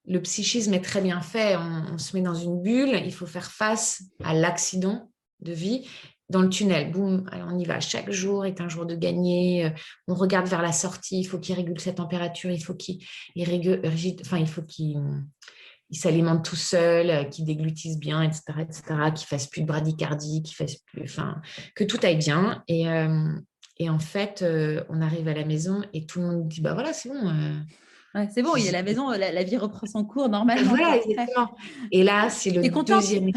le psychisme est très bien fait. On se met dans une bulle, il faut faire face à l'accident de vie dans le tunnel. Boum, alors on y va. Chaque jour est un jour de gagné. On regarde vers la sortie. Il faut qu'il régule sa température. Il faut il faut qu'il s'alimente tout seul, qu'il déglutisse bien, etc., qu'il fasse plus de bradycardie, que tout aille bien. Et en fait, on arrive à la maison et tout le monde dit, bah voilà, c'est bon. Ouais, c'est bon, il est à la maison, la vie reprend son cours normalement, Voilà, quoi. exactement. Et là, c'est le T'es contente? deuxième.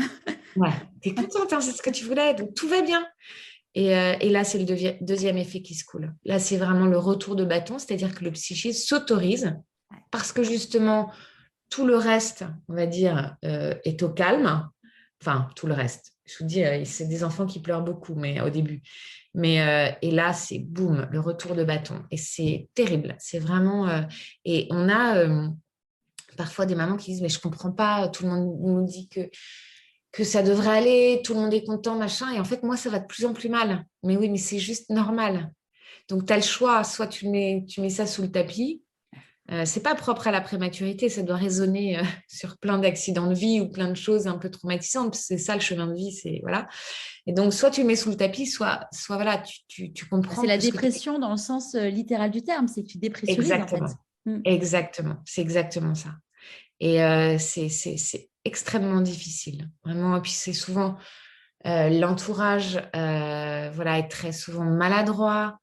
Ouais, t'es contente, hein, c'est ce que tu voulais, donc tout va bien. Et là, c'est le deuxième effet qui se coule. Là, c'est vraiment le retour de bâton, c'est-à-dire que le psychisme s'autorise parce que justement, tout le reste, on va dire, est au calme. Enfin, tout le reste. Je vous dis, c'est des enfants qui pleurent beaucoup, mais au début. Et là, c'est boum, le retour de bâton. Et c'est terrible. C'est vraiment. Et on a parfois des mamans qui disent, mais je ne comprends pas, tout le monde nous dit que ça devrait aller, tout le monde est content, machin. Et en fait, moi, ça va de plus en plus mal. Mais oui, mais c'est juste normal. Donc, tu as le choix, soit tu mets ça sous le tapis. C'est pas propre à la prématurité, ça doit résonner sur plein d'accidents de vie ou plein de choses un peu traumatisantes. C'est ça le chemin de vie, c'est voilà. Et donc, soit tu le mets sous le tapis, soit voilà, tu comprends C'est la que ce que tu... dépression dans le sens littéral du terme, c'est que tu dépressurises en fait. Exactement, exactement, c'est exactement ça. Et c'est extrêmement difficile, vraiment. Et puis c'est souvent l'entourage, voilà, est très souvent maladroit.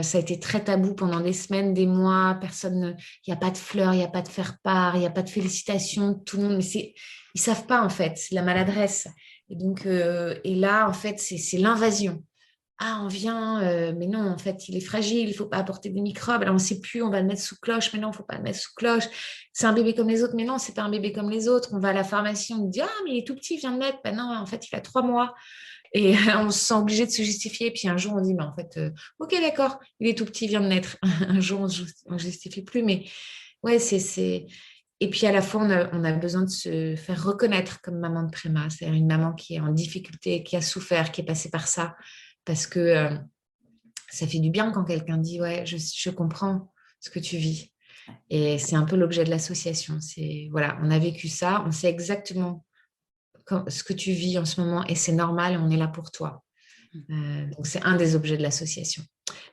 Ça a été très tabou pendant des semaines, des mois. Personne, il n'y a pas de fleurs, il n'y a pas de faire-part, il n'y a pas de félicitations. Tout le monde, mais ils savent pas en fait, c'est la maladresse. Et donc, et là, en fait, c'est l'invasion. Ah, on vient, mais non, en fait, il est fragile, il ne faut pas apporter des microbes. Alors, on ne sait plus, on va le mettre sous cloche, mais non, il ne faut pas le mettre sous cloche. C'est un bébé comme les autres, mais non, c'est pas un bébé comme les autres. On va à la pharmacie, on nous dit, ah, mais il est tout petit, il vient de naître. Ben non, en fait, il a 3 mois. Et on se sent obligé de se justifier. Puis un jour, on dit, mais en fait, ok, d'accord, il est tout petit, il vient de naître. Un jour, on ne justifie plus. Mais ouais, c'est... Et puis à la fois, on a besoin de se faire reconnaître comme maman de préma, c'est-à-dire une maman qui est en difficulté, qui a souffert, qui est passée par ça, parce que ça fait du bien quand quelqu'un dit, ouais, je comprends ce que tu vis. Et c'est un peu l'objet de l'association. C'est, voilà, on a vécu ça, on sait exactement ce que tu vis en ce moment et c'est normal, on est là pour toi. Donc, c'est un des objets de l'association.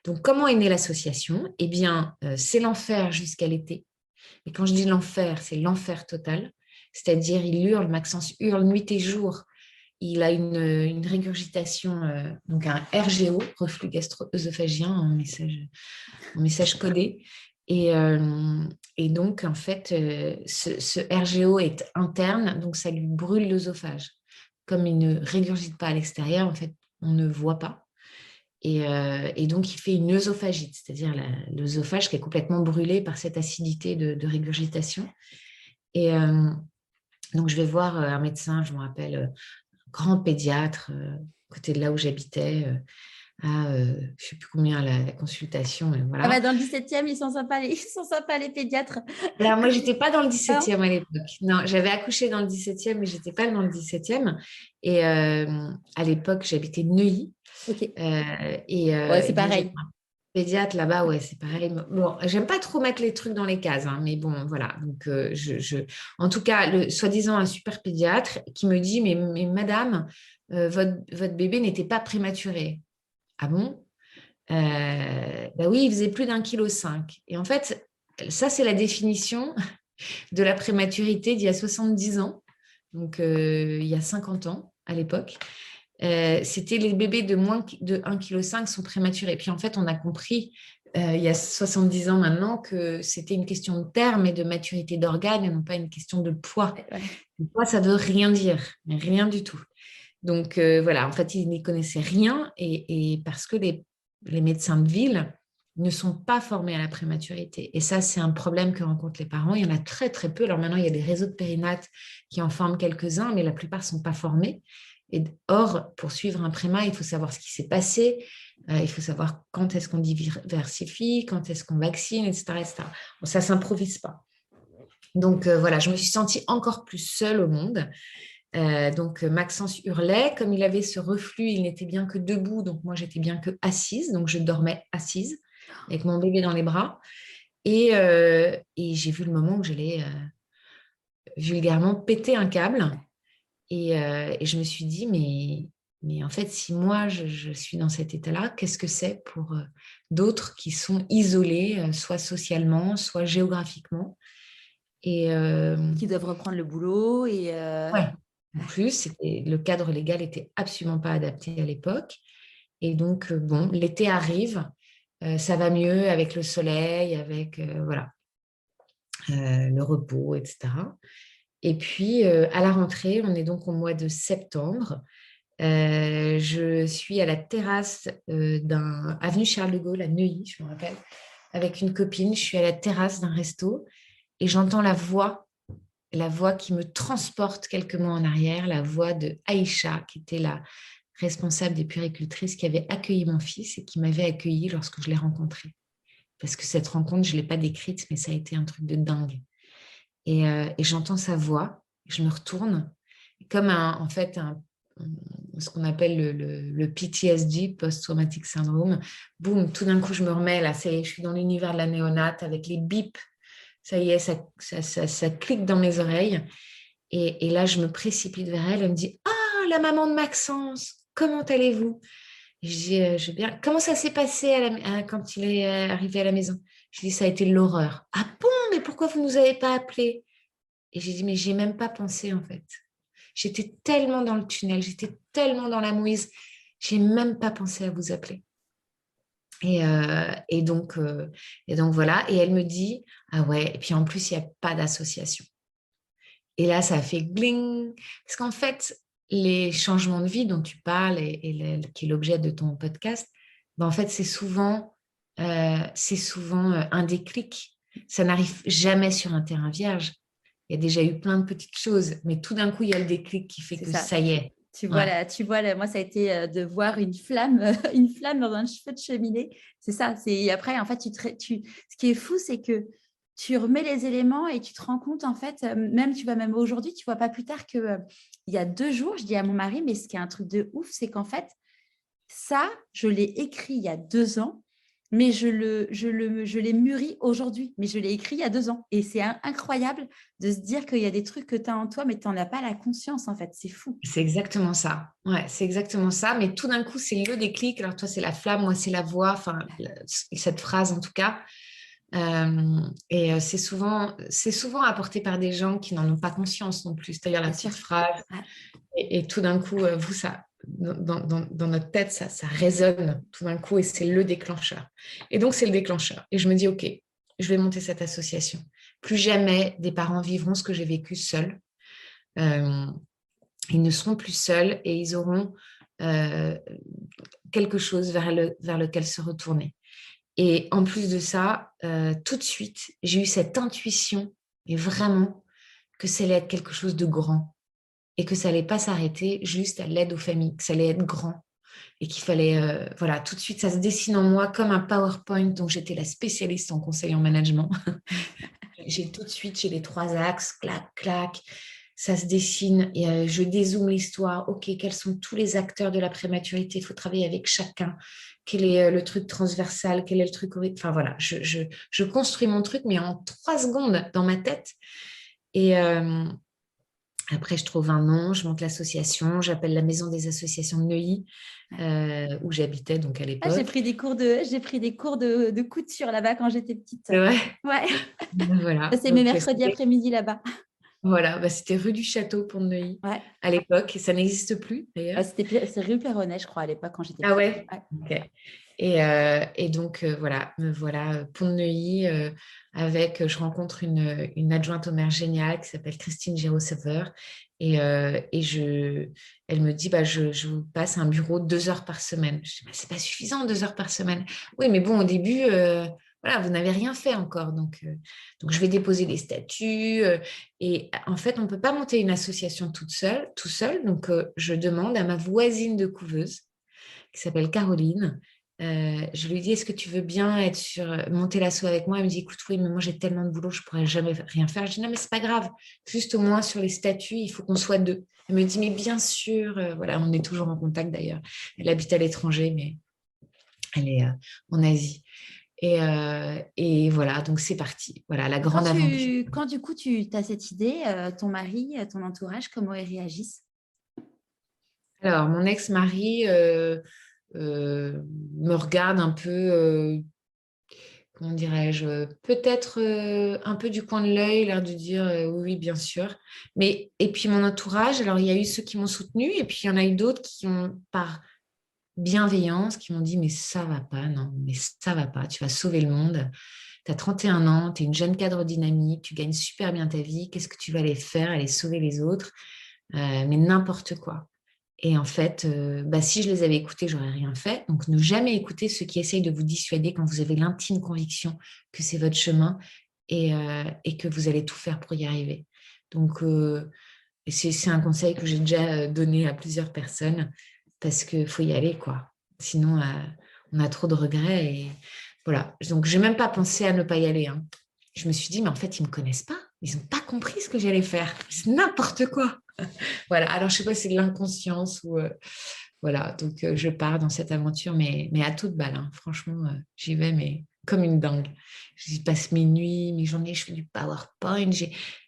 Donc, comment est née l'association? Eh bien, c'est l'enfer jusqu'à l'été. Et quand je dis l'enfer, c'est l'enfer total. C'est-à-dire, il hurle, Maxence hurle nuit et jour. Il a une régurgitation, donc un RGO, reflux gastro-œsophagien, en message codé. Et, euh, et donc, en fait, ce RGO est interne, donc ça lui brûle l'œsophage. Comme il ne régurgite pas à l'extérieur, en fait, on ne voit pas. Et donc, il fait une œsophagite, c'est-à-dire l'œsophage qui est complètement brûlé par cette acidité de régurgitation. Et donc, je vais voir un médecin, je me rappelle, grand pédiatre, côté de là où j'habitais, je ne sais plus combien la consultation. Et Ah voilà. bah dans le 17e, ils sont sympas les pédiatres. Alors, moi, je n'étais pas dans le Ah, 17e à l'époque. Non, j'avais accouché dans le 17e, mais je n'étais pas dans le 17e. Et à l'époque, j'habitais Neuilly. ok. Ouais, Et c'est donc, j'avais pareil. un pédiatre là-bas, ouais, c'est pareil. Bon, j'aime pas trop mettre les trucs dans les cases, hein, mais bon, voilà. Donc, en tout cas, soi-disant un super pédiatre qui me dit, mais madame, votre bébé n'était pas prématuré. Ah bon? Bah oui, il faisait plus d'1,5 kg. Et en fait, ça, c'est la définition de la prématurité d'il y a 70 ans, donc il y a 50 ans à l'époque. C'était les bébés de moins de 1,5 kg sont prématurés. Puis en fait, on a compris il y a 70 ans maintenant que c'était une question de terme et de maturité d'organes et non pas une question de poids. Ouais. Le poids, ça veut rien dire, rien du tout. Donc, voilà, en fait, ils n'y connaissaient rien et parce que les médecins de ville ne sont pas formés à la prématurité. Et ça, c'est un problème que rencontrent les parents. Il y en a très, très peu. Alors maintenant, il y a des réseaux de périnates qui en forment quelques-uns, mais la plupart ne sont pas formés. Or, pour suivre un préma, il faut savoir ce qui s'est passé, il faut savoir quand est-ce qu'on diversifie, quand est-ce qu'on vaccine, etc. etc. Bon, ça ne s'improvise pas. Donc, voilà, je me suis sentie encore plus seule au monde. Donc, Maxence hurlait. Comme il avait ce reflux, il n'était bien que debout. Donc, moi, j'étais bien que assise. Donc, je dormais assise avec mon bébé dans les bras. Et j'ai vu le moment où j'allais vulgairement péter un câble. Et je me suis dit, mais en fait, si moi, je suis dans cet état-là, qu'est-ce que c'est pour d'autres qui sont isolés, soit socialement, soit géographiquement. Et Qui doivent reprendre le boulot et ouais. En plus, le cadre légal n'était absolument pas adapté à l'époque. Et donc, bon, l'été arrive, ça va mieux avec le soleil, avec voilà, le repos, etc. Et puis, à la rentrée, on est donc au mois de septembre. Je suis à la terrasse avenue Charles de Gaulle à Neuilly, je me rappelle, avec une copine. Je suis à la terrasse d'un resto et j'entends la voix qui me transporte quelques mois en arrière, la voix de Aïcha, qui était la responsable des puéricultrices qui avait accueilli mon fils et qui m'avait accueilli lorsque je l'ai rencontré. Parce que cette rencontre, je ne l'ai pas décrite, mais ça a été un truc de dingue. Et j'entends sa voix, je me retourne, comme en fait ce qu'on appelle le PTSD, Post-Traumatic Syndrome. Boum, tout d'un coup, je me remets là, ça y est, je suis dans l'univers de la néonate avec les bips. Ça y est, ça clique dans mes oreilles. Et là, je me précipite vers elle. Elle me dit, ah, la maman de Maxence, comment allez-vous? Je dis, je vais bien. Comment ça s'est passé quand il est arrivé à la maison? Je dis, ça a été l'horreur. Ah bon, mais pourquoi vous ne nous avez pas appelé? Et j'ai dit, mais j'ai même pas pensé en fait. J'étais tellement dans le tunnel, j'étais tellement dans la mouise, j'ai même pas pensé à vous appeler. Et, euh, et, donc, euh, et donc voilà. Et elle me dit, ah ouais, et puis en plus, il n'y a pas d'association. Et là, ça a fait gling. Parce qu'en fait, les changements de vie dont tu parles qui est l'objet de ton podcast, ben en fait, c'est souvent un déclic. Ça n'arrive jamais sur un terrain vierge. Il y a déjà eu plein de petites choses, mais tout d'un coup, il y a le déclic qui fait c'est que ça. ça y est. Ouais. Moi, ça a été de voir une flamme, une flamme dans un feu de cheminée. C'est ça. C'est après, en fait, ce qui est fou, c'est que tu remets les éléments et tu te rends compte, en fait, même aujourd'hui, tu vois pas plus tard que il y a 2 jours, je dis à mon mari, mais ce qui est un truc de ouf, c'est qu'en fait, ça, je l'ai écrit il y a 2 ans, mais je l'ai mûri aujourd'hui, mais je l'ai écrit il y a 2 ans. Et c'est incroyable de se dire qu'il y a des trucs que tu as en toi, mais tu n'en as pas la conscience, en fait. C'est fou. C'est exactement ça. Ouais, c'est exactement ça. Mais tout d'un coup, c'est le déclic. Alors, toi, c'est la flamme, moi, c'est la voix. Enfin, cette phrase, en tout cas. C'est souvent apporté par des gens qui n'en ont pas conscience non plus. C'est-à-dire la Bien petite sûr. phrase. Ouais. Et tout d'un coup, vous, ça, dans notre tête, ça résonne tout d'un coup et c'est le déclencheur. Et donc, c'est le déclencheur. Et je me dis, OK, je vais monter cette association. Plus jamais des parents vivront ce que j'ai vécu seul. Ils ne seront plus seuls et ils auront quelque chose vers lequel se retourner. Et en plus de ça, tout de suite, j'ai eu cette intuition, et vraiment, que ça allait être quelque chose de grand et que ça allait pas s'arrêter juste à l'aide aux familles, que ça allait être grand et qu'il fallait, voilà, tout de suite, ça se dessine en moi comme un PowerPoint dont j'étais la spécialiste en conseil en management. J'ai tout de suite, j'ai les 3 axes, clac, clac, ça se dessine et je dézoome l'histoire. OK, quels sont tous les acteurs de la prématurité? Il faut travailler avec chacun. Quel est le truc transversal? Quel est le truc... Enfin voilà, je construis mon truc, mais en 3 secondes dans ma tête. Et après, je trouve un nom, je monte l'association, j'appelle la Maison des associations de Neuilly, où j'habitais donc à Ah, l'époque. j'ai pris des cours de couture là-bas quand j'étais petite. Ouais. Ouais. Voilà. C'est mes Donc, mercredis après-midi là-bas. voilà, bah, c'était rue du Château pour Neuilly Ouais. à l'époque, et ça n'existe plus d'ailleurs. C'est rue Perronnet, je crois, à l'époque quand j'étais Ah petite. ouais? Ouais. Ok. Et donc, voilà, me voilà Pont de Neuilly je rencontre une adjointe au maire géniale qui s'appelle Christine Géraud-Sauveur. Elle me dit, bah, je vous passe un bureau 2 heures par semaine. Je dis, bah, c'est pas suffisant, 2 heures par semaine. Oui, mais bon, au début, voilà, vous n'avez rien fait encore. Donc, je vais déposer des statuts. Et en fait, on ne peut pas monter une association tout seul. Donc, je demande à ma voisine de couveuse, qui s'appelle Caroline. Je lui dis, est-ce que tu veux bien monter l'asso avec moi? Elle me dit, écoute, oui, mais moi j'ai tellement de boulot, je pourrais jamais rien faire. Je dis, non, mais c'est pas grave. Juste au moins sur les statuts, il faut qu'on soit deux. Elle me dit, mais bien sûr, voilà, on est toujours en contact d'ailleurs. Elle habite à l'étranger, mais elle est en Asie. Et voilà, donc c'est parti. Voilà, la grande aventure. Quand du coup tu as cette idée, ton mari, ton entourage, comment ils réagissent? Alors, mon ex-mari euh, me regarde un peu comment dirais-je, peut-être un peu du coin de l'œil, l'air de dire oui, oui, bien sûr. Et puis mon entourage, alors il y a eu ceux qui m'ont soutenu et puis il y en a eu d'autres qui ont, par bienveillance, qui m'ont dit, mais ça va pas, non, mais ça va pas, tu vas sauver le monde. Tu as 31 ans, tu es une jeune cadre dynamique, tu gagnes super bien ta vie, qu'est-ce que tu vas aller faire, aller sauver les autres. Mais n'importe quoi. Et en fait, bah, si je les avais écoutés, j'aurais rien fait. Donc, ne jamais écouter ceux qui essayent de vous dissuader quand vous avez l'intime conviction que c'est votre chemin et que vous allez tout faire pour y arriver. Donc, c'est un conseil que j'ai déjà donné à plusieurs personnes parce qu'il faut y aller, quoi. Sinon, on a trop de regrets. Et voilà. Donc, je n'ai même pas pensé à ne pas y aller, hein. Je me suis dit, mais en fait, ils ne me connaissent pas. Ils n'ont pas compris ce que j'allais faire. C'est n'importe quoi. Voilà, alors je sais pas si c'est de l'inconscience ou voilà, donc je pars dans cette aventure, mais à toute balle, hein. Franchement, j'y vais, mais comme une dingue. J'y passe mes nuits, mes journées, je fais du PowerPoint.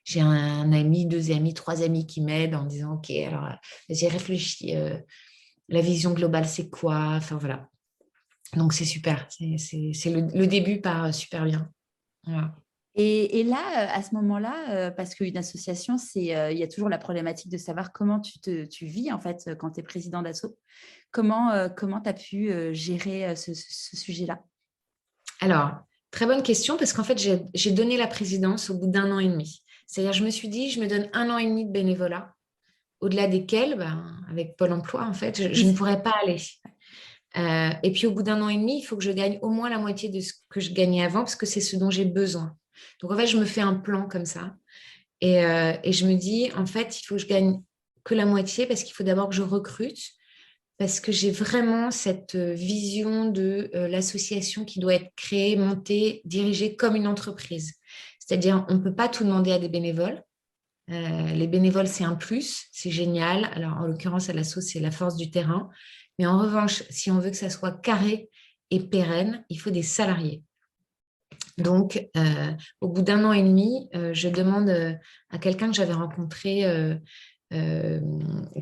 J'ai un ami, 2 amis, 3 amis qui m'aident en disant, OK, alors j'ai réfléchi, la vision globale, c'est quoi? Enfin voilà. Donc c'est super, c'est le début part super bien. Voilà. Et là, à ce moment-là, parce qu'une association, il y a toujours la problématique de savoir comment tu vis, en fait, quand tu es président d'asso. Comment tu as pu gérer ce sujet-là? Alors, très bonne question parce qu'en fait, j'ai donné la présidence au bout d'1 an et demi. C'est-à-dire, je me suis dit, je me donne 1 an et demi de bénévolat, au-delà desquels, ben, avec Pôle emploi, en fait, je ne Oui. pourrais pas aller. Et puis, au bout d'1 an et demi, il faut que je gagne au moins la moitié de ce que je gagnais avant parce que c'est ce dont j'ai besoin. Donc, en fait, je me fais un plan comme ça. Et je me dis, en fait, il faut que je gagne que la moitié parce qu'il faut d'abord que je recrute parce que j'ai vraiment cette vision de l'association qui doit être créée, montée, dirigée comme une entreprise. C'est-à-dire, on ne peut pas tout demander à des bénévoles. Les bénévoles, c'est un plus, c'est génial. Alors, en l'occurrence, à l'asso, c'est la force du terrain. Mais en revanche, si on veut que ça soit carré et pérenne, il faut des salariés. Donc, au bout d'1 an et demi, je demande à quelqu'un que j'avais rencontré, euh,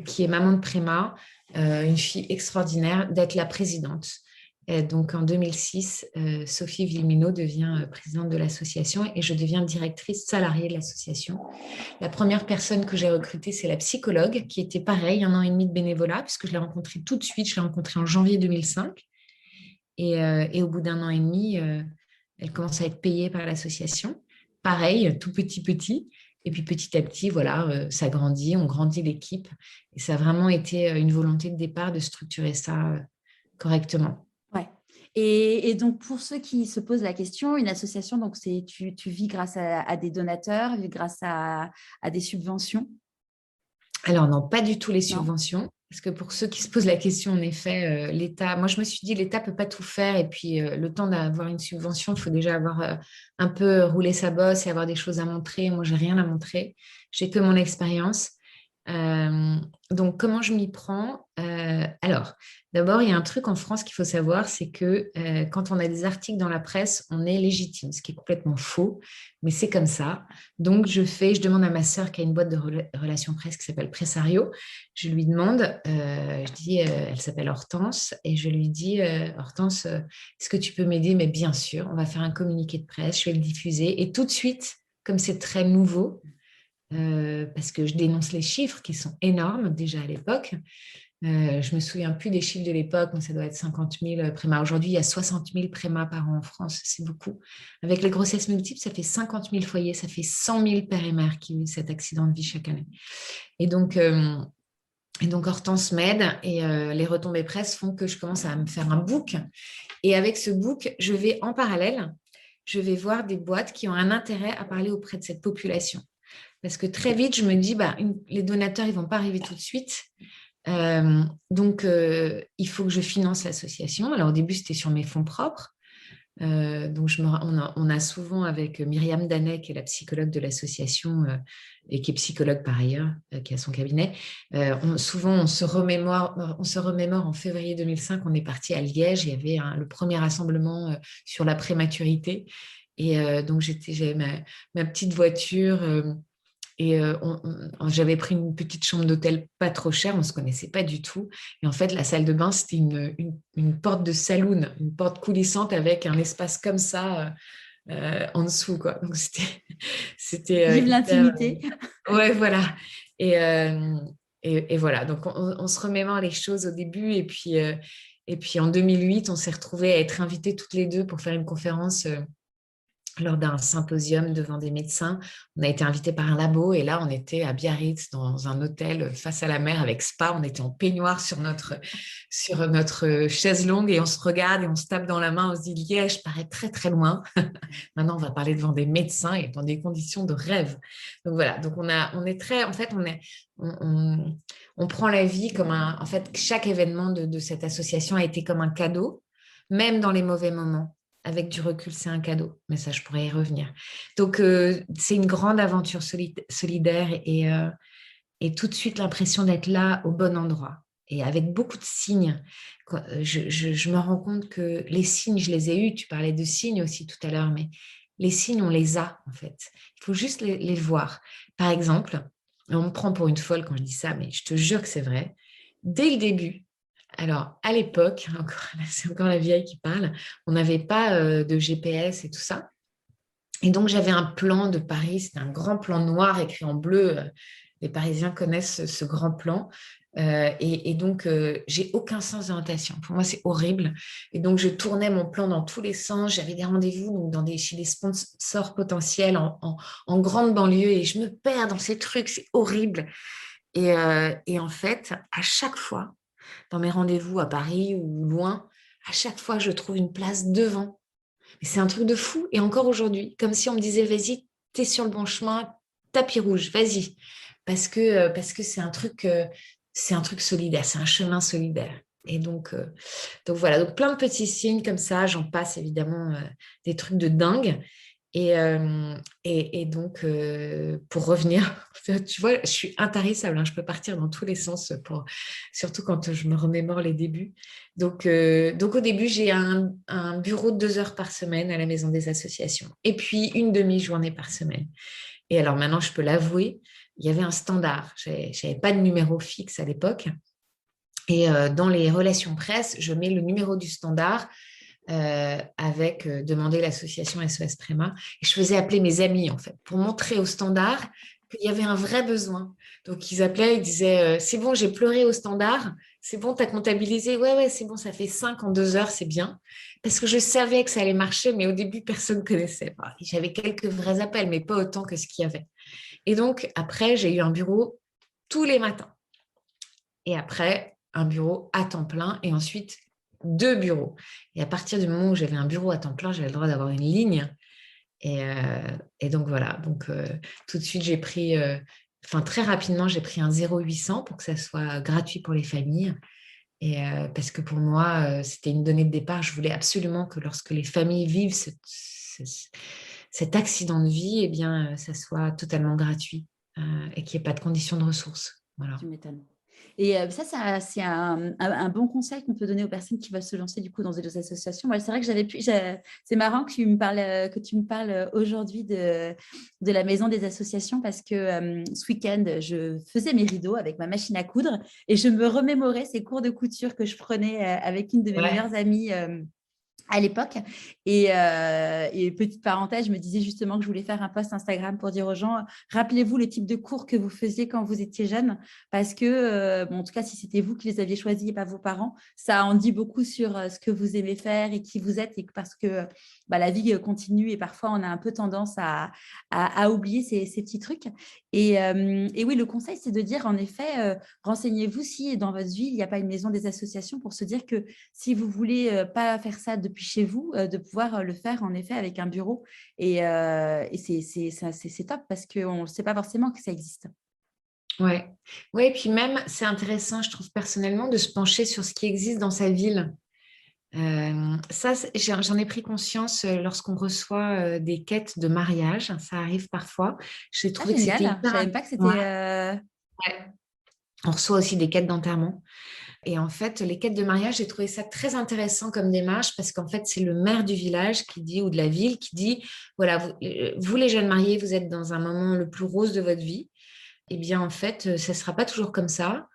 qui est maman de Préma, une fille extraordinaire, d'être la présidente. Et donc, en 2006, Sophie Villemino devient présidente de l'association et je deviens directrice salariée de l'association. La première personne que j'ai recrutée, c'est la psychologue, qui était pareil, 1 an et demi de bénévolat, puisque je l'ai rencontrée tout de suite. Je l'ai rencontrée en janvier 2005. Et au bout d'1 an et demi, elle commence à être payée par l'association. Pareil, tout petit, petit. Et puis petit à petit, voilà, ça grandit, on grandit l'équipe. Et ça a vraiment été une volonté de départ de structurer ça correctement. Ouais. Et donc, pour ceux qui se posent la question, une association, donc tu vis grâce à des donateurs, grâce à des subventions? Alors non, pas du tout les Non? subventions. Parce que pour ceux qui se posent la question, en effet, l'État, moi je me suis dit, l'État ne peut pas tout faire. Et puis le temps d'avoir une subvention, il faut déjà avoir un peu roulé sa bosse et avoir des choses à montrer. Moi, j'ai rien à montrer. J'ai que mon expérience. Euh, donc, comment je m'y prends? Alors, d'abord, il y a un truc en France qu'il faut savoir, c'est que quand on a des articles dans la presse, on est légitime, ce qui est complètement faux, mais c'est comme ça. Donc, je demande à ma sœur qui a une boîte de relations presse qui s'appelle Pressario. Je lui demande, je dis, elle s'appelle Hortense, et je lui dis, Hortense, est-ce que tu peux m'aider? Mais bien sûr, on va faire un communiqué de presse, je vais le diffuser. Et tout de suite, comme c'est très nouveau, parce que je dénonce les chiffres qui sont énormes déjà à l'époque, Je me souviens plus des chiffres de l'époque, mais ça doit être 50 000 prémas. Aujourd'hui, il y a 60 000 prémas par an en France, c'est beaucoup. Avec les grossesses multiples, ça fait 50 000 foyers, ça fait 100 000 pères et mères qui vivent cet accident de vie chaque année. Et donc, Hortense m'aide et les retombées presse font que je commence à me faire un book. Et avec ce book, je vais en parallèle, je vais voir des boîtes qui ont un intérêt à parler auprès de cette population. Parce que très vite, je me dis, les donateurs, ils ne vont pas arriver tout de suite. Il faut que je finance l'association. Alors, au début, c'était sur mes fonds propres. On a souvent avec Myriam Danet, qui est la psychologue de l'association et qui est psychologue par ailleurs, qui a son cabinet. Souvent, on se remémore en février 2005, on est parti à Liège. Il y avait le premier rassemblement sur la prématurité. Et donc, j'avais ma petite voiture. J'avais pris une petite chambre d'hôtel pas trop chère, on ne se connaissait pas du tout. Et en fait, la salle de bain, c'était une porte de saloon, une porte coulissante avec un espace comme ça en dessous, quoi. Donc, c'était Vive hyper... l'intimité. Ouais, voilà. Et voilà, donc on se remémore les choses au début. Et puis en 2008, on s'est retrouvés à être invités toutes les deux pour faire une conférence lors d'un symposium devant des médecins. On a été invités par un labo et là, on était à Biarritz dans un hôtel face à la mer avec spa. On était en peignoir sur notre chaise longue et on se regarde et on se tape dans la main. On se dit, Liège paraît très, très loin. Maintenant, on va parler devant des médecins et dans des conditions de rêve. Donc voilà, donc on est très, en fait, on prend la vie comme en fait, chaque événement de cette association a été comme un cadeau, même dans les mauvais moments. Avec du recul, c'est un cadeau, mais ça, je pourrais y revenir. Donc, c'est une grande aventure solidaire et tout de suite l'impression d'être là au bon endroit et avec beaucoup de signes. Je me rends compte que les signes, je les ai eus. Tu parlais de signes aussi tout à l'heure, mais les signes, on les a en fait. Il faut juste les voir. Par exemple, on me prend pour une folle quand je dis ça, mais je te jure que c'est vrai. Dès le début, alors, à l'époque, c'est encore la vieille qui parle, on n'avait pas de GPS et tout ça. Et donc, j'avais un plan de Paris, c'était un grand plan noir écrit en bleu. Les Parisiens connaissent ce grand plan. J'ai aucun sens d'orientation. Pour moi, c'est horrible. Et donc, je tournais mon plan dans tous les sens. J'avais des rendez-vous donc, chez des sponsors potentiels en grande banlieue et je me perds dans ces trucs. C'est horrible. Et en fait, à chaque fois, dans mes rendez-vous à Paris ou loin, à chaque fois, je trouve une place devant. Et c'est un truc de fou. Et encore aujourd'hui, comme si on me disait, vas-y, t'es sur le bon chemin, tapis rouge, vas-y. Parce que c'est un truc solidaire, c'est un chemin solidaire. Et donc voilà, donc plein de petits signes comme ça, j'en passe évidemment des trucs de dingue. Pour revenir, tu vois, je suis intarissable, hein, je peux partir dans tous les sens, surtout quand je me remémore les débuts. Donc au début, j'ai un bureau de 2 heures par semaine à la Maison des Associations et puis une demi-journée par semaine. Et alors maintenant, je peux l'avouer, il y avait un standard. Je n'avais pas de numéro fixe à l'époque. Et dans les relations presse, je mets le numéro du standard avec demander l'association SOS Préma. Et je faisais appeler mes amis, en fait, pour montrer au standard qu'il y avait un vrai besoin. Donc, ils appelaient, ils disaient c'est bon, j'ai pleuré au standard, c'est bon, tu as comptabilisé, ouais, c'est bon, ça fait 5 en 2 heures, c'est bien. Parce que je savais que ça allait marcher, mais au début, personne ne connaissait. J'avais quelques vrais appels, mais pas autant que ce qu'il y avait. Et donc, après, j'ai eu un bureau tous les matins. Et après, un bureau à temps plein. Et ensuite, 2 bureaux. Et à partir du moment où j'avais un bureau à temps plein, j'avais le droit d'avoir une ligne. Et donc, voilà. Donc, tout de suite, j'ai pris... très rapidement, j'ai pris un 0800 pour que ça soit gratuit pour les familles. Et parce que pour moi, c'était une donnée de départ. Je voulais absolument que lorsque les familles vivent cet accident de vie, eh bien, ça soit totalement gratuit et qu'il n'y ait pas de conditions de ressources. Voilà. Tu m'étonnes. Et ça, c'est un bon conseil qu'on peut donner aux personnes qui veulent se lancer du coup dans des associations. Moi, c'est vrai que c'est marrant que tu me parles aujourd'hui de la maison des associations parce que ce week-end, je faisais mes rideaux avec ma machine à coudre et je me remémorais ces cours de couture que je prenais avec une de mes meilleures amies à l'époque. Et petite parenthèse, je me disais justement que je voulais faire un post Instagram pour dire aux gens, rappelez-vous le type de cours que vous faisiez quand vous étiez jeune, parce que, en tout cas, si c'était vous qui les aviez choisis et pas vos parents, ça en dit beaucoup sur ce que vous aimez faire et qui vous êtes, et parce que la vie continue et parfois on a un peu tendance à oublier ces petits trucs. Et oui, le conseil, c'est de dire, en effet, renseignez-vous si dans votre ville, il n'y a pas une maison des associations pour se dire que si vous voulez pas faire ça depuis chez vous, de pouvoir le faire en effet avec un bureau. Et c'est top parce qu'on ne sait pas forcément que ça existe. Ouais. Ouais, et puis même, c'est intéressant, je trouve personnellement, de se pencher sur ce qui existe dans sa ville. Ça, j'en ai pris conscience lorsqu'on reçoit des quêtes de mariage. Ça arrive parfois. J'ai Ah, trouvé que c'était génial. Je hyper. savais même pas que Ouais, c'était… ouais. On reçoit aussi des quêtes d'enterrement. Et en fait, les quêtes de mariage, j'ai trouvé ça très intéressant comme démarche parce qu'en fait, c'est le maire du village qui dit, ou de la ville, qui dit, voilà, vous les jeunes mariés, vous êtes dans un moment le plus rose de votre vie. Eh bien, en fait, ça ne sera pas toujours comme ça.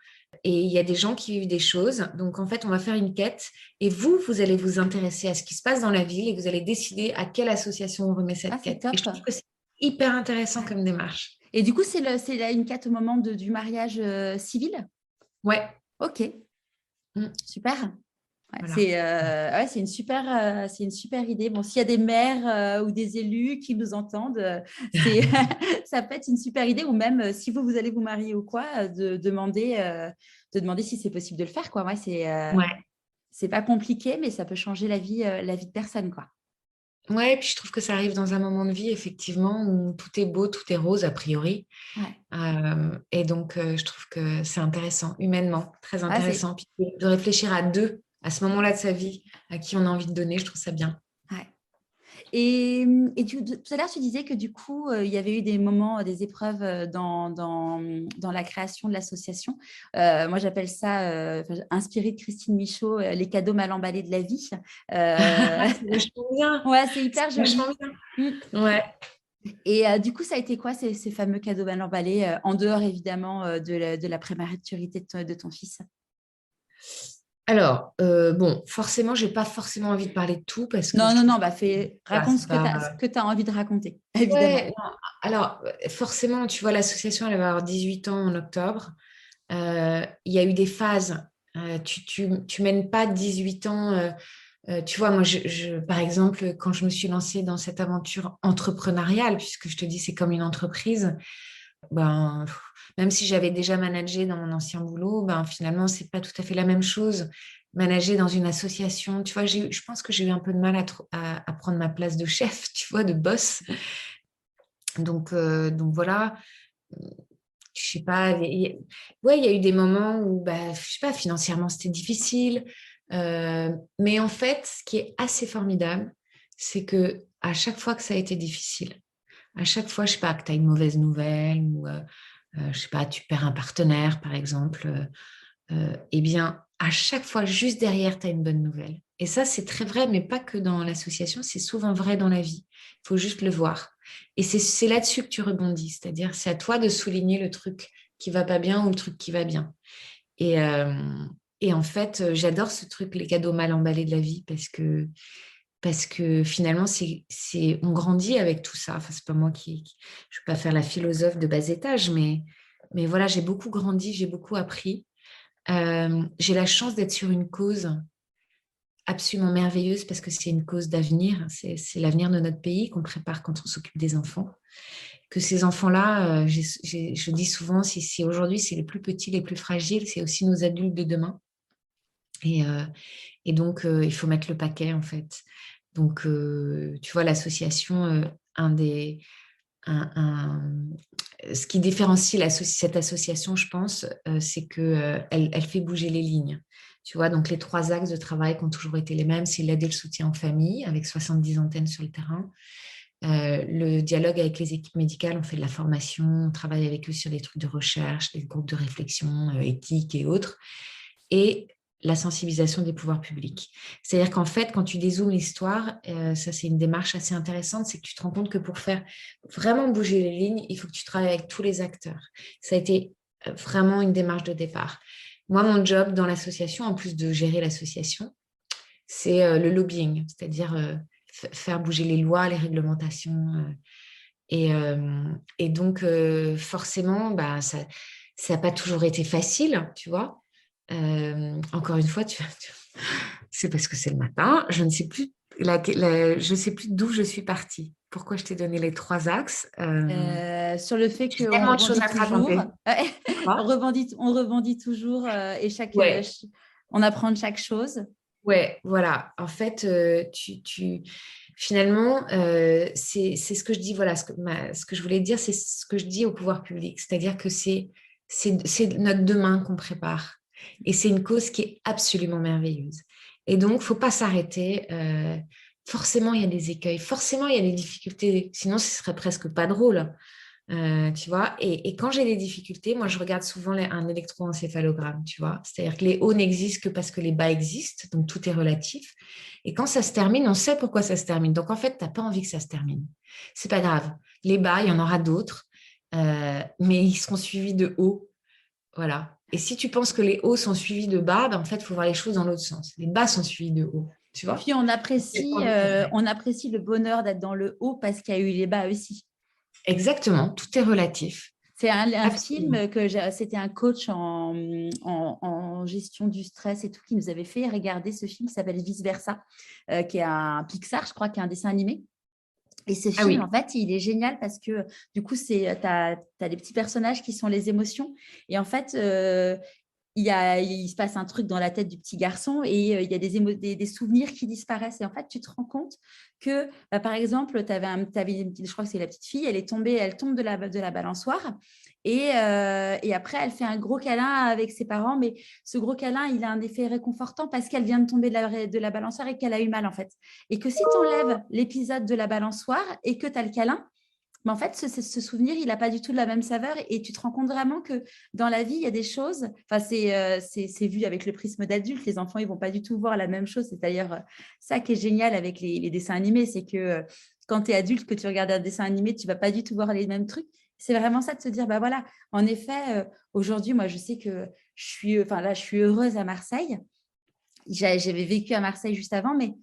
Et il y a des gens qui vivent des choses. Donc, en fait, on va faire une quête. Et vous allez vous intéresser à ce qui se passe dans la ville et vous allez décider à quelle association on remet Ah, cette c'est quête. Et je top. trouve que c'est hyper intéressant Ouais. comme démarche. Et du coup, c'est là une quête au moment du mariage civil. Ouais. Ok, Mm. super. Ouais, Voilà. c'est une super idée. Bon, s'il y a des maires ou des élus qui nous entendent, ça peut être une super idée. Ou même si vous allez vous marier ou quoi, de demander si c'est possible de le faire, quoi. Ouais, Ouais. c'est pas compliqué, mais ça peut changer la vie de personne, quoi. Ouais, et puis je trouve que ça arrive dans un moment de vie, effectivement, où tout est beau, tout est rose, a priori. Ouais. Et donc, je trouve que c'est intéressant, humainement, très Ah, intéressant. Puis de réfléchir à deux, à ce moment-là de sa vie, à qui on a envie de donner, je trouve ça bien. ouais. Tout à l'heure, tu disais que du coup, il y avait eu des moments, des épreuves dans la création de l'association. Moi, j'appelle ça, inspiré de Christine Michaud, les cadeaux mal emballés de la vie. C'est vachement bien. Ouais, c'est C'est hyper vachement joli. bien. Mm. Ouais. Et du coup, ça a été quoi ces fameux cadeaux mal emballés, en dehors évidemment de la prématurité de ton fils? Alors, bon, forcément, j'ai pas forcément envie de parler de tout parce que Non, je non, non, trouve que voilà, raconte c'est pas. ce que tu as envie de raconter, évidemment. Ouais, non. Alors, forcément, tu vois, l'association, elle va avoir 18 ans en octobre. Il y a eu des phases. Tu mènes pas 18 ans. Tu vois, moi, par exemple, quand je me suis lancée dans cette aventure entrepreneuriale, puisque je te dis, c'est comme une entreprise, ben, même si j'avais déjà managé dans mon ancien boulot, ben, finalement, c'est pas tout à fait la même chose. Manager dans une association, tu vois, je pense que j'ai eu un peu de mal à prendre ma place de chef, tu vois, de boss. Donc voilà, je sais pas, ouais, il y a eu des moments où, bah, je sais pas, financièrement, c'était difficile. Mais en fait, ce qui est assez formidable, c'est que à chaque fois que ça a été difficile, à chaque fois, je sais pas, que tu as une mauvaise nouvelle ou, je sais pas, tu perds un partenaire, par exemple, eh bien, à chaque fois, juste derrière, tu as une bonne nouvelle. Et ça, c'est très vrai, mais pas que dans l'association, c'est souvent vrai dans la vie. Il faut juste le voir. Et c'est là-dessus que tu rebondis, c'est-à-dire c'est à toi de souligner le truc qui va pas bien ou le truc qui va bien. Et, euh, et en fait, j'adore ce truc, les cadeaux mal emballés de la vie, parce que finalement, on grandit avec tout ça. Enfin, c'est pas moi je ne vais pas faire la philosophe de bas étage, mais voilà, j'ai beaucoup grandi, j'ai beaucoup appris. J'ai la chance d'être sur une cause absolument merveilleuse parce que c'est une cause d'avenir. C'est l'avenir de notre pays qu'on prépare quand on s'occupe des enfants. Que ces enfants-là, je dis souvent, si aujourd'hui c'est les plus petits, les plus fragiles, c'est aussi nos adultes de demain. Et donc, il faut mettre le paquet en fait. Donc, tu vois, l'association, ce qui différencie cette association, je pense, c'est qu'elle elle fait bouger les lignes. Tu vois, donc les trois axes de travail qui ont toujours été les mêmes, c'est l'aide et le soutien en famille, avec 70 antennes sur le terrain. Le dialogue avec les équipes médicales, on fait de la formation, on travaille avec eux sur des trucs de recherche, des groupes de réflexion éthique et autres. Et la sensibilisation des pouvoirs publics. C'est-à-dire qu'en fait, quand tu dézoomes l'histoire, ça c'est une démarche assez intéressante, c'est que tu te rends compte que pour faire vraiment bouger les lignes, il faut que tu travailles avec tous les acteurs. Ça a été vraiment une démarche de départ. Moi, mon job dans l'association, en plus de gérer l'association, c'est le lobbying, c'est-à-dire faire bouger les lois, les réglementations. Et donc, forcément, bah, ça n'a pas toujours été facile, tu vois. Encore une fois, c'est parce que c'est le matin. Je ne sais plus, je sais plus d'où je suis partie. Pourquoi je t'ai donné les 3 axes. Sur le fait J'ai qu'on tellement de choses rebondit à te toujours. raconter. Quoi? On rebondit toujours et Ouais, on apprend de chaque chose. ouais, voilà. En fait, finalement, c'est ce que je dis, voilà, ce que je voulais dire, c'est ce que je dis au pouvoir public. C'est-à-dire que c'est notre demain qu'on prépare. Et c'est une cause qui est absolument merveilleuse. Et donc, faut pas s'arrêter. Forcément, il y a des écueils. Forcément, il y a des difficultés. Sinon, ce serait presque pas drôle. Tu vois, et quand j'ai des difficultés, moi, je regarde souvent un électroencéphalogramme, tu vois. C'est-à-dire que les hauts n'existent que parce que les bas existent, donc tout est relatif. Et quand ça se termine, on sait pourquoi ça se termine. Donc, en fait, tu n'as pas envie que ça se termine. C'est pas grave. Les bas, il y en aura d'autres, mais ils seront suivis de hauts. Voilà. Et si tu penses que les hauts sont suivis de bas, ben, en fait, il faut voir les choses dans l'autre sens. Les bas sont suivis de hauts, tu Et vois. puis, on apprécie le bonheur d'être dans le haut parce qu'il y a eu les bas aussi. Exactement, tout est relatif. C'est un Absolument. film c'était un coach en gestion du stress et tout qui nous avait fait regarder ce film qui s'appelle Vice Versa, qui est un Pixar, je crois, qui est un dessin animé. Et ce Ah film, oui. en fait, il est génial parce que du coup, tu as des petits personnages qui sont les émotions. Et en fait, il se passe un truc dans la tête du petit garçon et il y a des souvenirs qui disparaissent. Et en fait, tu te rends compte que, bah, par exemple, je crois que c'est la petite fille, elle tombe de la balançoire et après, elle fait un gros câlin avec ses parents. Mais ce gros câlin, il a un effet réconfortant parce qu'elle vient de tomber de la balançoire et qu'elle a eu mal, en fait. Et que si tu enlèves l'épisode de la balançoire et que tu as le câlin, mais en fait, ce souvenir, il n'a pas du tout de la même saveur et tu te rends compte vraiment que dans la vie, il y a des choses, enfin, c'est vu avec le prisme d'adulte, les enfants, ils ne vont pas du tout voir la même chose. C'est d'ailleurs ça qui est génial avec les dessins animés, c'est que quand tu es adulte, que tu regardes un dessin animé, tu ne vas pas du tout voir les mêmes trucs. C'est vraiment ça de se dire, bah voilà, en effet, aujourd'hui, moi, je sais que je suis heureuse à Marseille. J'avais vécu à Marseille juste avant, mais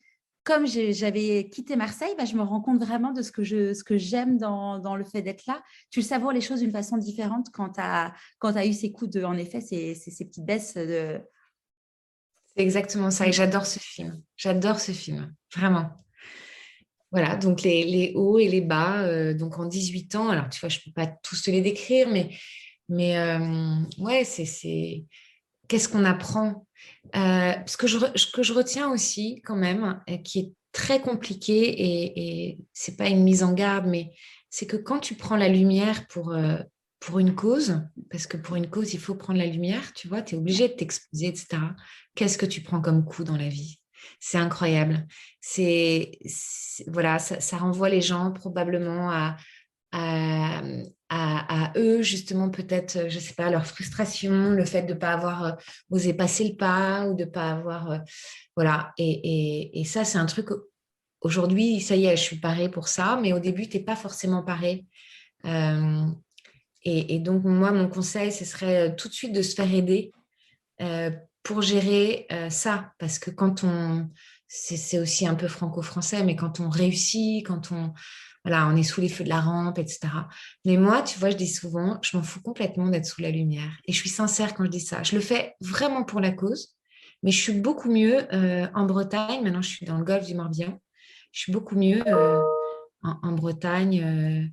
comme j'avais quitté Marseille, bah, je me rends compte vraiment de ce que j'aime dans le fait d'être là. Tu le savoures les choses d'une façon différente quand tu as eu ces coups de, en effet, ces petites baisses de... C'est exactement ça. Et j'adore ce film. J'adore ce film. Vraiment. Voilà, donc les hauts et les bas. Donc en 18 ans, alors tu vois, je ne peux pas tous te les décrire, mais ouais, qu'est-ce qu'on apprend? Ce que je retiens aussi, quand même, qui est très compliqué, et c'est pas une mise en garde, mais c'est que quand tu prends la lumière pour une cause, parce que pour une cause, il faut prendre la lumière, tu vois, tu es obligé de t'exposer, etc. Qu'est-ce que tu prends comme coup dans la vie? C'est incroyable. Voilà, ça renvoie les gens probablement à, à eux, justement, peut-être, je sais pas, leur frustration, le fait de ne pas avoir osé passer le pas ou de ne pas avoir. Voilà. Et ça, c'est un truc. Aujourd'hui, ça y est, je suis parée pour ça, mais au début, tu n'es pas forcément parée. Euh, et donc, moi, mon conseil, ce serait tout de suite de se faire aider euh, pour gérer ça. Parce que quand on. C'est aussi un peu franco-français, mais quand on réussit, quand on, voilà, on est sous les feux de la rampe, etc. Mais moi, tu vois, je dis souvent, je m'en fous complètement d'être sous la lumière. Et je suis sincère quand je dis ça. Je le fais vraiment pour la cause, mais je suis beaucoup mieux en Bretagne. Maintenant, je suis dans le golfe du Morbihan. Je suis beaucoup mieux en Bretagne.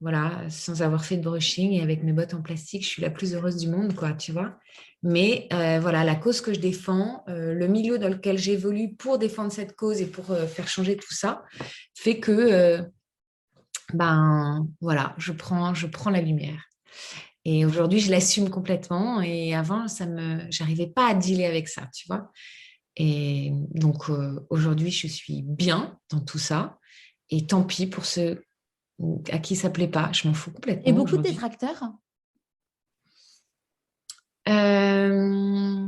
Voilà, sans avoir fait de brushing et avec mes bottes en plastique, je suis la plus heureuse du monde, quoi, tu vois. Mais voilà, la cause que je défends, le milieu dans lequel j'évolue pour défendre cette cause et pour faire changer tout ça, fait que, ben voilà, je prends la lumière. Et aujourd'hui, je l'assume complètement. Et avant, j'arrivais pas à dealer avec ça, tu vois. Et donc aujourd'hui, je suis bien dans tout ça. Et tant pis pour ceux à qui ça plaît pas, je m'en fous Et complètement beaucoup de aujourd'hui. détracteurs. Euh,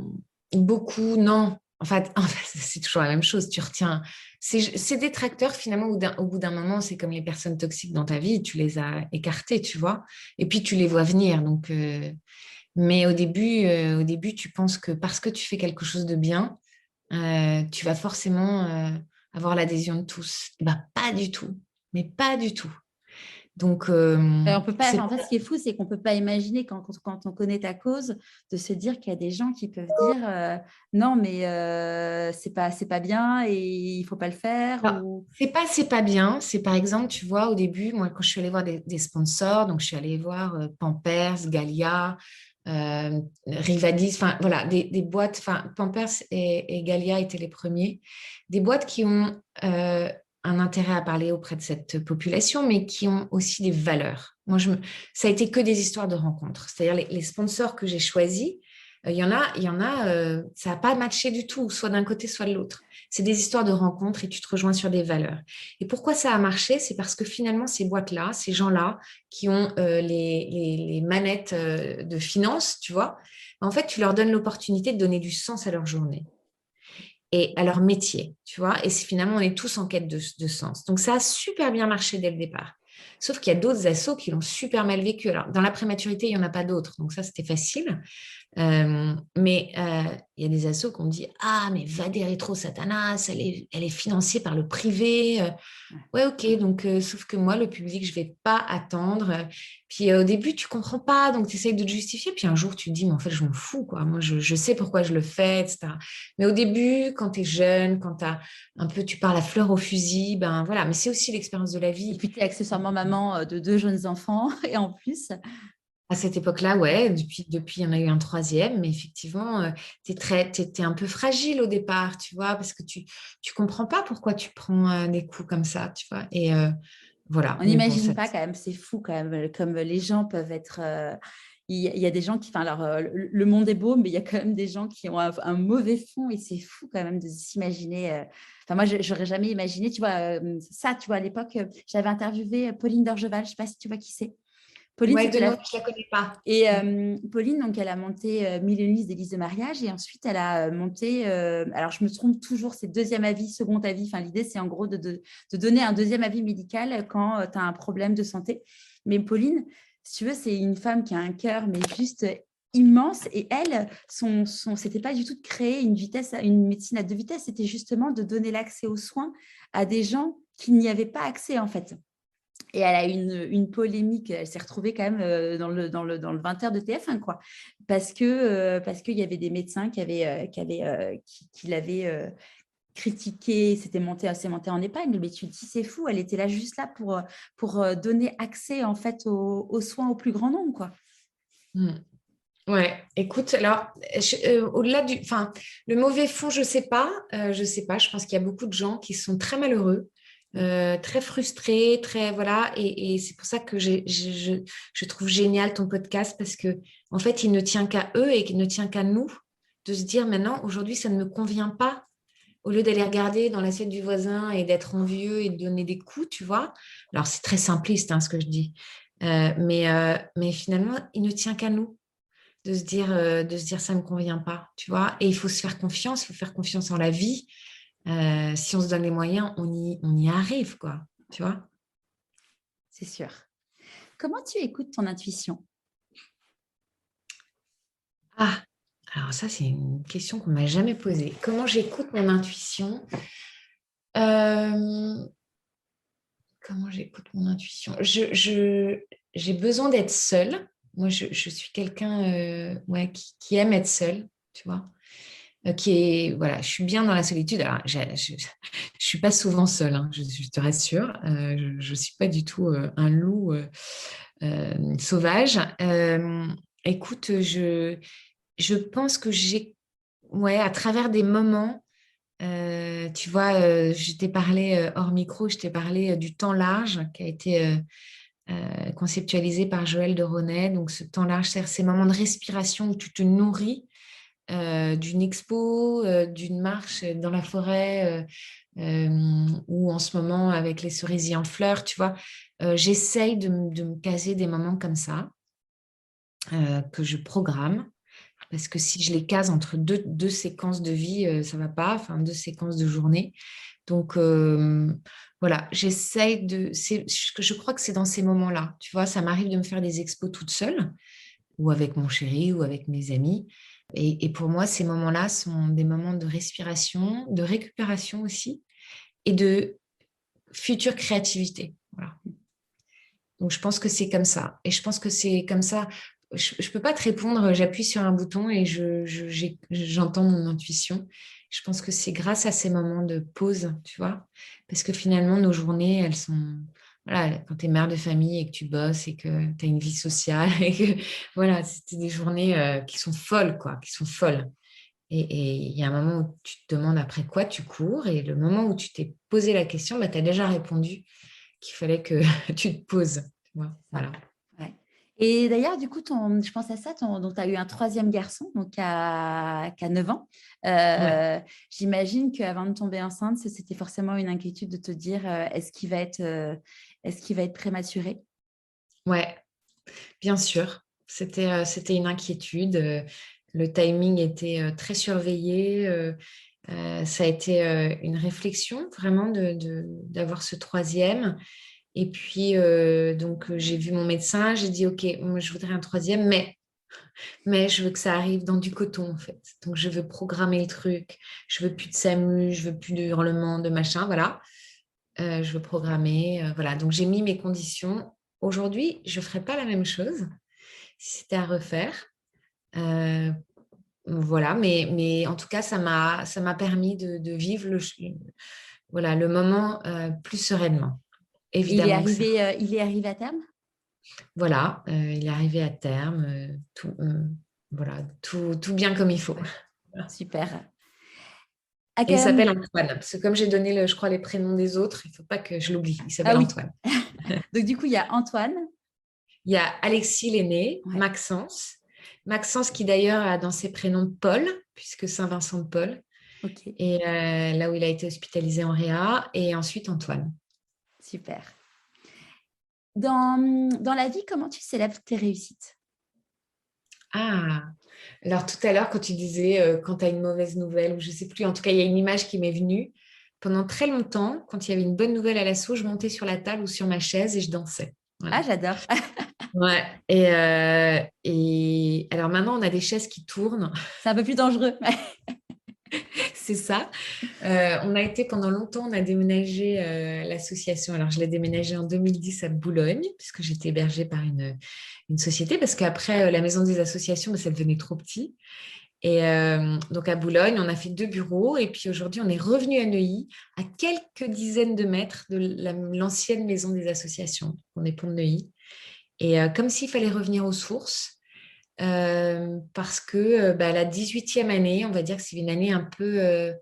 Beaucoup, non. En fait, c'est toujours la même chose. Tu retiens. Ces détracteurs, finalement, au bout d'un moment, c'est comme les personnes toxiques dans ta vie. Tu les as écartés, tu vois. Et puis, tu les vois venir. Donc, mais au début, tu penses que parce que tu fais quelque chose de bien, tu vas forcément avoir l'adhésion de tous. Eh ben, pas du tout, mais pas du tout. Donc, On peut pas, c'est enfin, en fait, ce qui est fou, c'est qu'on ne peut pas imaginer quand on connaît ta cause, de se dire qu'il y a des gens qui peuvent dire non, mais c'est pas bien et il faut pas le faire. alors, Ou... c'est pas bien. C'est par exemple, tu vois, au début, moi, quand je suis allée voir des sponsors, donc je suis allée voir Pampers, Gallia, Rivadis, enfin voilà, des boîtes, enfin Pampers et Gallia étaient les premiers, des boîtes qui ont un intérêt à parler auprès de cette population, mais qui ont aussi des valeurs. Ça a été que des histoires de rencontres. C'est-à-dire les sponsors que j'ai choisis, ça n'a pas matché du tout, soit d'un côté, soit de l'autre. C'est des histoires de rencontres et tu te rejoins sur des valeurs. Et pourquoi ça a marché? C'est parce que finalement, ces boîtes-là, ces gens-là qui ont les manettes de finance, tu vois, en fait, tu leur donnes l'opportunité de donner du sens à leur journée et à leur métier, tu vois. Et finalement, on est tous en quête de sens. Donc, ça a super bien marché dès le départ. Sauf qu'il y a d'autres assos qui l'ont super mal vécu. Alors, dans la prématurité, il n'y en a pas d'autres. Donc, ça, c'était facile. Mais il y a des assos qui ont dit ah, mais va des rétro Satanas, elle est financée par le privé. Ouais, ok, donc sauf que moi, le public, je vais pas attendre. Puis au début, tu comprends pas, donc tu essayes de te justifier. Puis un jour, tu te dis, mais en fait, je m'en fous, quoi. Moi, je sais pourquoi je le fais, etc. Mais au début, quand tu es jeune, quand t'as un peu, tu parles à fleur au fusil, ben voilà. Mais c'est aussi l'expérience de la Et vie. puis, tu es accessoirement maman de deux jeunes enfants. Et en plus, À cette époque-là, ouais, depuis, il y en a eu un troisième, mais effectivement, t'es un peu fragile au départ, tu vois, parce que tu comprends pas pourquoi tu prends des coups comme ça, tu vois. Et voilà, on mais bon, n'imagine ça, pas quand même, c'est fou quand même, comme les gens peuvent être. Il y a des gens qui. Enfin, alors, le monde est beau, mais il y a quand même des gens qui ont un mauvais fond et c'est fou quand même de s'imaginer. Enfin, moi, j'aurais jamais imaginé, tu vois, ça, tu vois, à l'époque, j'avais interviewé Pauline Dorgeval, je ne sais pas si tu vois qui c'est. Pauline, ouais, c'était de la. nom, je la connais pas. Et Mm. Pauline, donc, elle a monté Mille et une des listes de mariage et ensuite, elle a monté. Alors, je me trompe toujours, c'est deuxième avis, second avis. Enfin, l'idée, c'est en gros de donner un deuxième avis médical quand tu as un problème de santé. Mais Pauline, si tu veux, c'est une femme qui a un cœur, mais juste immense. Et elle, c'était pas du tout de créer une médecine à deux vitesses, c'était justement de donner l'accès aux soins à des gens qui n'y avaient pas accès, en fait. Et elle a eu une polémique, elle s'est retrouvée quand même dans le 20h de TF1, quoi. Parce qu'il y avait des médecins qui l'avaient critiqué, c'est monté en épingle, mais tu te dis, c'est fou, elle était là juste là pour donner accès, en fait, aux soins au plus grand nombre, quoi. Mm. Ouais, écoute, alors, au-delà enfin, le mauvais fond, je sais pas, je pense qu'il y a beaucoup de gens qui sont très malheureux, très frustrés, très, voilà, et c'est pour ça que je trouve génial ton podcast parce que, en fait, il ne tient qu'à eux et il ne tient qu'à nous de se dire maintenant, aujourd'hui, ça ne me convient pas, au lieu d'aller regarder dans l'assiette du voisin et d'être envieux et de donner des coups, tu vois. Alors, c'est très simpliste, hein, ce que je dis. Mais finalement, il ne tient qu'à nous de se dire ça ne me convient pas, tu vois. Et il faut se faire confiance, il faut faire confiance en la vie. Si on se donne les moyens, on y arrive, quoi, tu vois. C'est sûr. Comment tu écoutes ton intuition? Ah, alors ça, c'est une question qu'on m'a jamais posée. Comment j'écoute mon intuition? Euh, comment j'écoute mon intuition? J'ai besoin d'être seule. Moi, je suis quelqu'un ouais, qui aime être seule, tu vois. Qui est, voilà, je suis bien dans la solitude. Alors, je suis pas souvent seule, hein, je te rassure. Je suis pas du tout un loup sauvage. Écoute, je pense que ouais, à travers des moments, tu vois, je t'ai parlé hors micro, je t'ai parlé du temps large qui a été conceptualisé par Joël de Ronet. Donc, ce temps large, c'est ces moments de respiration où tu te nourris d'une expo, d'une marche dans la forêt, ou en ce moment avec les cerisiers en fleurs, tu vois. J'essaye de me caser des moments comme ça, que je programme, parce que si je les case entre deux séquences de vie, ça va pas, enfin deux séquences de journée. Donc voilà, j'essaye je crois que c'est dans ces moments-là, tu vois, ça m'arrive de me faire des expos toute seule. ou avec mon chéri ou avec mes amis. Et pour moi, ces moments-là sont des moments de respiration, de récupération aussi et de future créativité. Voilà. Donc, je pense que c'est comme ça. Et je pense que c'est comme ça. Je ne peux pas te répondre, j'appuie sur un bouton et j'entends mon intuition. Je pense que c'est grâce à ces moments de pause, tu vois. Parce que finalement, nos journées, elles sont... Voilà, quand tu es mère de famille et que tu bosses et que tu as une vie sociale et que, voilà, c'était des journées qui sont folles, quoi, qui sont folles. Et il y a un moment où tu te demandes après quoi tu cours et le moment où tu t'es posé la question, bah, tu as déjà répondu qu'il fallait que tu te poses. Tu vois, voilà. Ouais. Et d'ailleurs, du coup, je pense à ça, donc tu as eu un troisième garçon, donc qui a 9 ans. Ouais. J'imagine qu'avant de tomber enceinte, c'était forcément une inquiétude de te dire, est-ce qu'il va être prématuré? Ouais, bien sûr. C'était une inquiétude. Le timing était très surveillé. Ça a été une réflexion vraiment d'avoir ce troisième. Et puis, donc, j'ai vu mon médecin. J'ai dit, OK, moi, je voudrais un troisième, mais je veux que ça arrive dans du coton, en fait. Donc, je veux programmer le truc. Je veux plus de SAMU, je veux plus de hurlements, de machin, voilà. Je veux programmer, voilà. Donc, j'ai mis mes conditions. Aujourd'hui, je ne ferais pas la même chose si c'était à refaire. Euh, voilà, mais en tout cas, ça m'a permis de vivre voilà, le moment plus sereinement. Évidemment que ça. Il est arrivé à terme? Voilà, il est arrivé à terme, voilà, tout bien comme il faut. Super. Et il s'appelle Antoine, parce que comme j'ai donné, je crois, les prénoms des autres, il ne faut pas que je l'oublie. Il Ah s'appelle oui. Antoine. Donc, du coup, il y a Antoine. Il y a Alexis l'aîné, Ouais. Maxence qui d'ailleurs a dans ses prénoms Paul, puisque Saint-Vincent de Paul, Ok, et là où il a été hospitalisé en Réa, et ensuite Antoine. super. Dans la vie, comment tu célèbres tes réussites? Ah, alors tout à l'heure, quand tu disais quand tu as une mauvaise nouvelle, ou je ne sais plus, en tout cas, il y a une image qui m'est venue. Pendant très longtemps, quand il y avait une bonne nouvelle à l'assaut, je montais sur la table ou sur ma chaise et je dansais. Ah, Voilà. j'adore. Ouais. Et alors maintenant, on a des chaises qui tournent. C'est un peu plus dangereux. C'est ça. On a été pendant longtemps, on a déménagé l'association. Alors, je l'ai déménagé en 2010 à Boulogne, puisque j'étais hébergée par une société, parce qu'après, la maison des associations, ça devenait trop petit. Et donc, à Boulogne, on a fait 2 bureaux. Et puis, aujourd'hui, on est revenu à Neuilly, à quelques dizaines de mètres de l'ancienne maison des associations. On est pont de Neuilly. Et comme s'il fallait revenir aux sources. Parce que la 18e année, on va dire que c'est une année un peu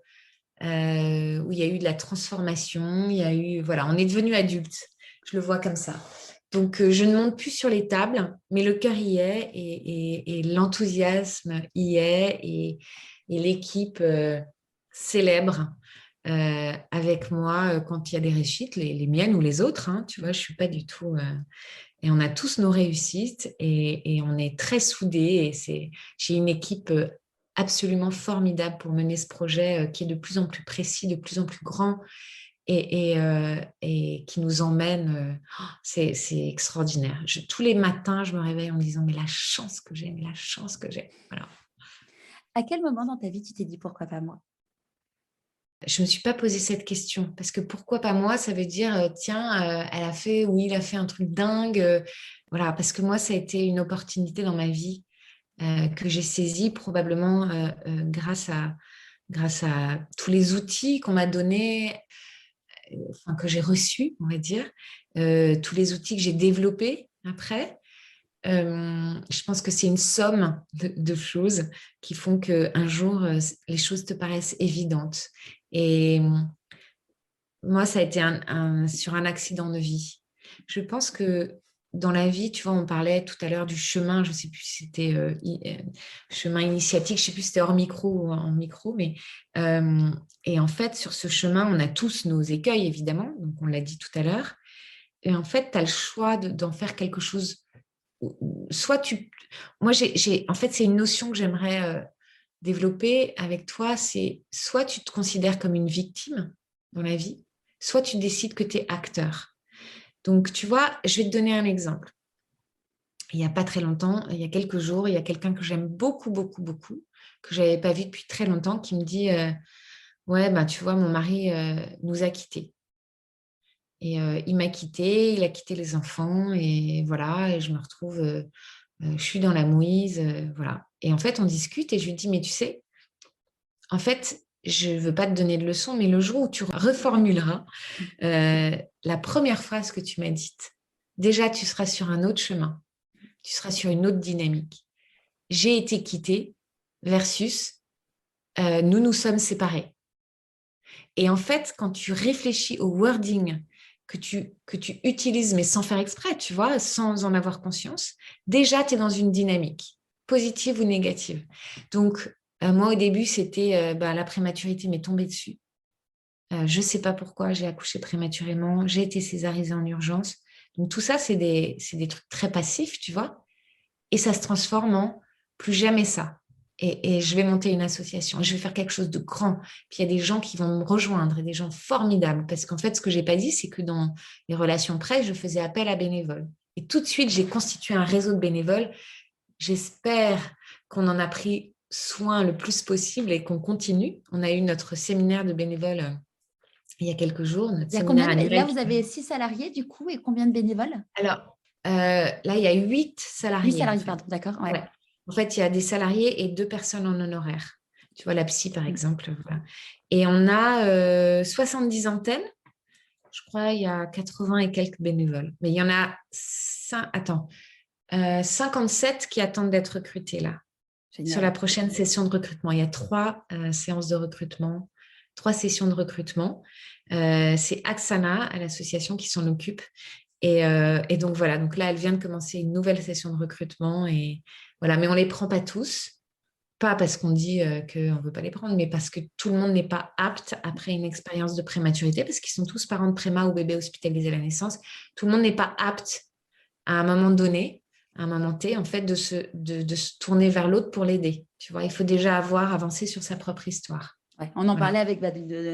où il y a eu de la transformation, il y a eu, voilà, on est devenu adulte, je le vois comme ça. Donc, je ne monte plus sur les tables, mais le cœur y est et l'enthousiasme y est et l'équipe célèbre avec moi quand il y a des réussites, les miennes ou les autres, hein, tu vois, je ne suis pas du tout... et on a tous nos réussites et on est très soudés. J'ai une équipe absolument formidable pour mener ce projet qui est de plus en plus précis, de plus en plus grand et qui nous emmène. C'est extraordinaire. Tous les matins, je me réveille en me disant, mais la chance que j'ai, mais la chance que j'ai. Voilà. À quel moment dans ta vie tu t'es dit pourquoi pas moi? Je ne me suis pas posé cette question parce que pourquoi pas moi, ça veut dire, tiens, elle a fait ou il a fait un truc dingue. Voilà, parce que moi, ça a été une opportunité dans ma vie que j'ai saisie probablement grâce à tous les outils qu'on m'a donnés, enfin, que j'ai reçus, on va dire, tous les outils que j'ai développés après. Je pense que c'est une somme de choses qui font qu'un jour, les choses te paraissent évidentes. Et moi, ça a été sur un accident de vie. Je pense que dans la vie, tu vois, on parlait tout à l'heure du chemin, je ne sais plus si c'était chemin initiatique, je ne sais plus si c'était hors micro ou en micro, mais et en fait, sur ce chemin, on a tous nos écueils, évidemment, donc on l'a dit tout à l'heure, et en fait, tu as le choix d'en faire quelque chose. Soit tu... Moi, en fait, c'est une notion que j'aimerais développer avec toi, c'est soit tu te considères comme une victime dans la vie, soit tu décides que tu es acteur. Donc, tu vois, je vais te donner un exemple. il n'y a pas très longtemps, il y a quelques jours, il y a quelqu'un que j'aime beaucoup, beaucoup, beaucoup, que je n'avais pas vu depuis très longtemps, qui me dit ouais, bah, tu vois, mon mari nous a quittés. Et il m'a quittée, il a quitté les enfants, et voilà, et je me retrouve, je suis dans la mouise, voilà. Et en fait, on discute, et je lui dis, mais tu sais, en fait, je ne veux pas te donner de leçon, mais le jour où tu reformuleras la première phrase que tu m'as dite, déjà, tu seras sur un autre chemin, tu seras sur une autre dynamique. J'ai été quittée versus nous nous sommes séparés. Et en fait, quand tu réfléchis au wording que tu utilises, mais sans faire exprès, tu vois, sans en avoir conscience, déjà, tu es dans une dynamique, positive ou négative. Donc, moi, au début, c'était la prématurité m'est tombée dessus. Je ne sais pas pourquoi, j'ai accouché prématurément, j'ai été césarisée en urgence. Donc, tout ça, c'est des trucs très passifs, tu vois. Et ça se transforme en plus jamais ça. Et je vais monter une association, je vais faire quelque chose de grand. Puis il y a des gens qui vont me rejoindre, et des gens formidables. Parce qu'en fait, ce que je n'ai pas dit, c'est que dans les relations presse, je faisais appel à bénévoles. Et tout de suite, j'ai constitué un réseau de bénévoles. J'espère qu'on en a pris soin le plus possible et qu'on continue. On a eu notre séminaire de bénévoles il y a quelques jours, notre Il y a séminaire combien là, annuel. vous avez 6 salariés du coup et combien de bénévoles? Alors, là, il y a 8 8 salariés, en salariés, fait. pardon, d'accord, ouais. Ouais. En fait, il y a des salariés et 2 personnes en honoraire. Tu vois, la psy, par exemple. Voilà. Et on a 70 antennes. Je crois il y a 80 et quelques bénévoles. Mais il y en a 57 qui attendent d'être recrutés là. Sur la Génial. prochaine session de recrutement, il y a 3 séances de recrutement, 3 sessions de recrutement. C'est Axana, à l'association, qui s'en occupe. Et donc voilà, donc là, elle vient de commencer une nouvelle session de recrutement. Et voilà, mais on ne les prend pas tous. Pas parce qu'on dit qu'on ne veut pas les prendre, mais parce que tout le monde n'est pas apte après une expérience de prématurité, parce qu'ils sont tous parents de préma ou bébés hospitalisés à la naissance. Tout le monde n'est pas apte à un moment donné, à un moment T, en fait, de se tourner vers l'autre pour l'aider. Tu vois, il faut déjà avoir avancé sur sa propre histoire. Ouais, on en Voilà. parlait avec,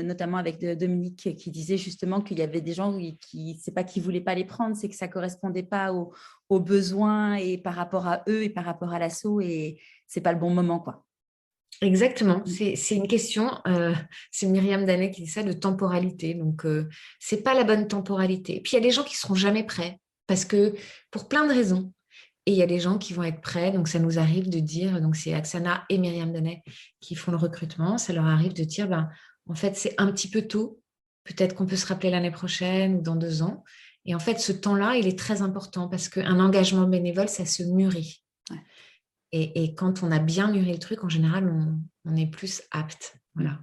notamment avec Dominique qui disait justement qu'il y avait des gens qui c'est pas qu'ils voulaient pas les prendre, c'est que ça correspondait pas aux besoins et par rapport à eux et par rapport à l'assaut et c'est pas le bon moment quoi. Exactement, c'est une question, c'est Myriam Danet qui dit ça, de temporalité. Donc, c'est pas la bonne temporalité. Puis, il y a des gens qui seront jamais prêts parce que pour plein de raisons. Et il y a des gens qui vont être prêts. Donc, ça nous arrive de dire, donc c'est Axana et Myriam Danet qui font le recrutement, ça leur arrive de dire, en fait, c'est un petit peu tôt. Peut-être qu'on peut se rappeler l'année prochaine ou dans 2 ans. Et en fait, ce temps-là, il est très important parce qu'un engagement bénévole, ça se mûrit. Ouais. Et quand on a bien mûri le truc, en général, on est plus apte. Voilà.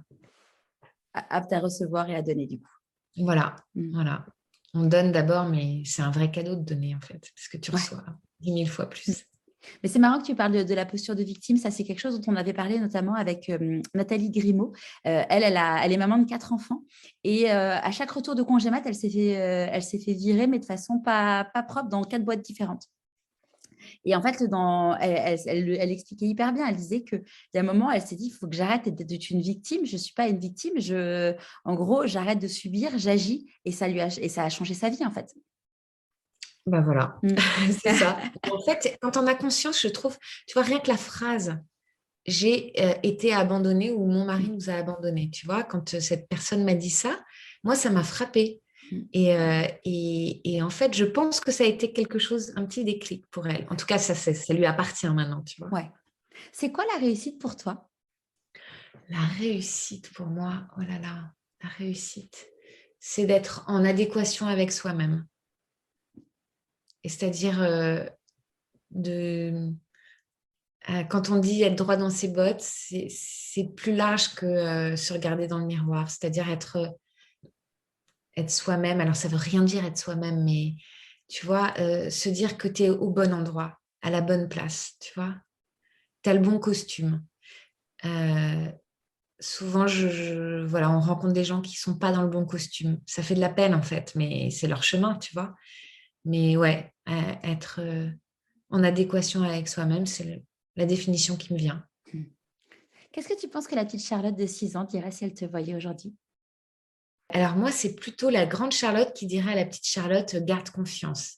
Apte à recevoir et à donner du coup. Voilà. Voilà. On donne d'abord, mais c'est un vrai cadeau de donner, en fait, parce que tu reçois 10 000 fois plus. Mais c'est marrant que tu parles de la posture de victime. Ça, c'est quelque chose dont on avait parlé notamment avec Nathalie Grimaud. Elle est maman de 4 enfants. Et à chaque retour de congé mat, elle s'est fait virer, mais de façon pas propre, dans 4 boîtes différentes. Et en fait, elle expliquait hyper bien. Elle disait qu'il y a un moment, elle s'est dit, il faut que j'arrête d'être une victime. Je ne suis pas une victime. En gros, j'arrête de subir, j'agis. Et ça a changé sa vie, en fait. Ben voilà, c'est ça. En fait, quand on a conscience, je trouve, tu vois, rien que la phrase j'ai été abandonnée ou mon mari nous a abandonnés, tu vois, quand cette personne m'a dit ça, moi, ça m'a frappée. Et en fait, je pense que ça a été quelque chose, un petit déclic pour elle. En tout cas, ça lui appartient maintenant, tu vois. Ouais. C'est quoi la réussite pour toi? La réussite pour moi, oh là là, la réussite, c'est d'être en adéquation avec soi-même. Et c'est-à-dire, quand on dit être droit dans ses bottes, c'est plus large que se regarder dans le miroir. C'est-à-dire être soi-même. Alors, ça ne veut rien dire être soi-même, mais tu vois, se dire que tu es au bon endroit, à la bonne place, tu vois. Tu as le bon costume. Souvent, voilà, on rencontre des gens qui ne sont pas dans le bon costume. Ça fait de la peine, en fait, mais c'est leur chemin, tu vois. Mais ouais, être en adéquation avec soi-même, c'est la définition qui me vient. Qu'est-ce que tu penses que la petite Charlotte de 6 ans dirait si elle te voyait aujourd'hui? Alors moi, c'est plutôt la grande Charlotte qui dirait à la petite Charlotte, garde confiance.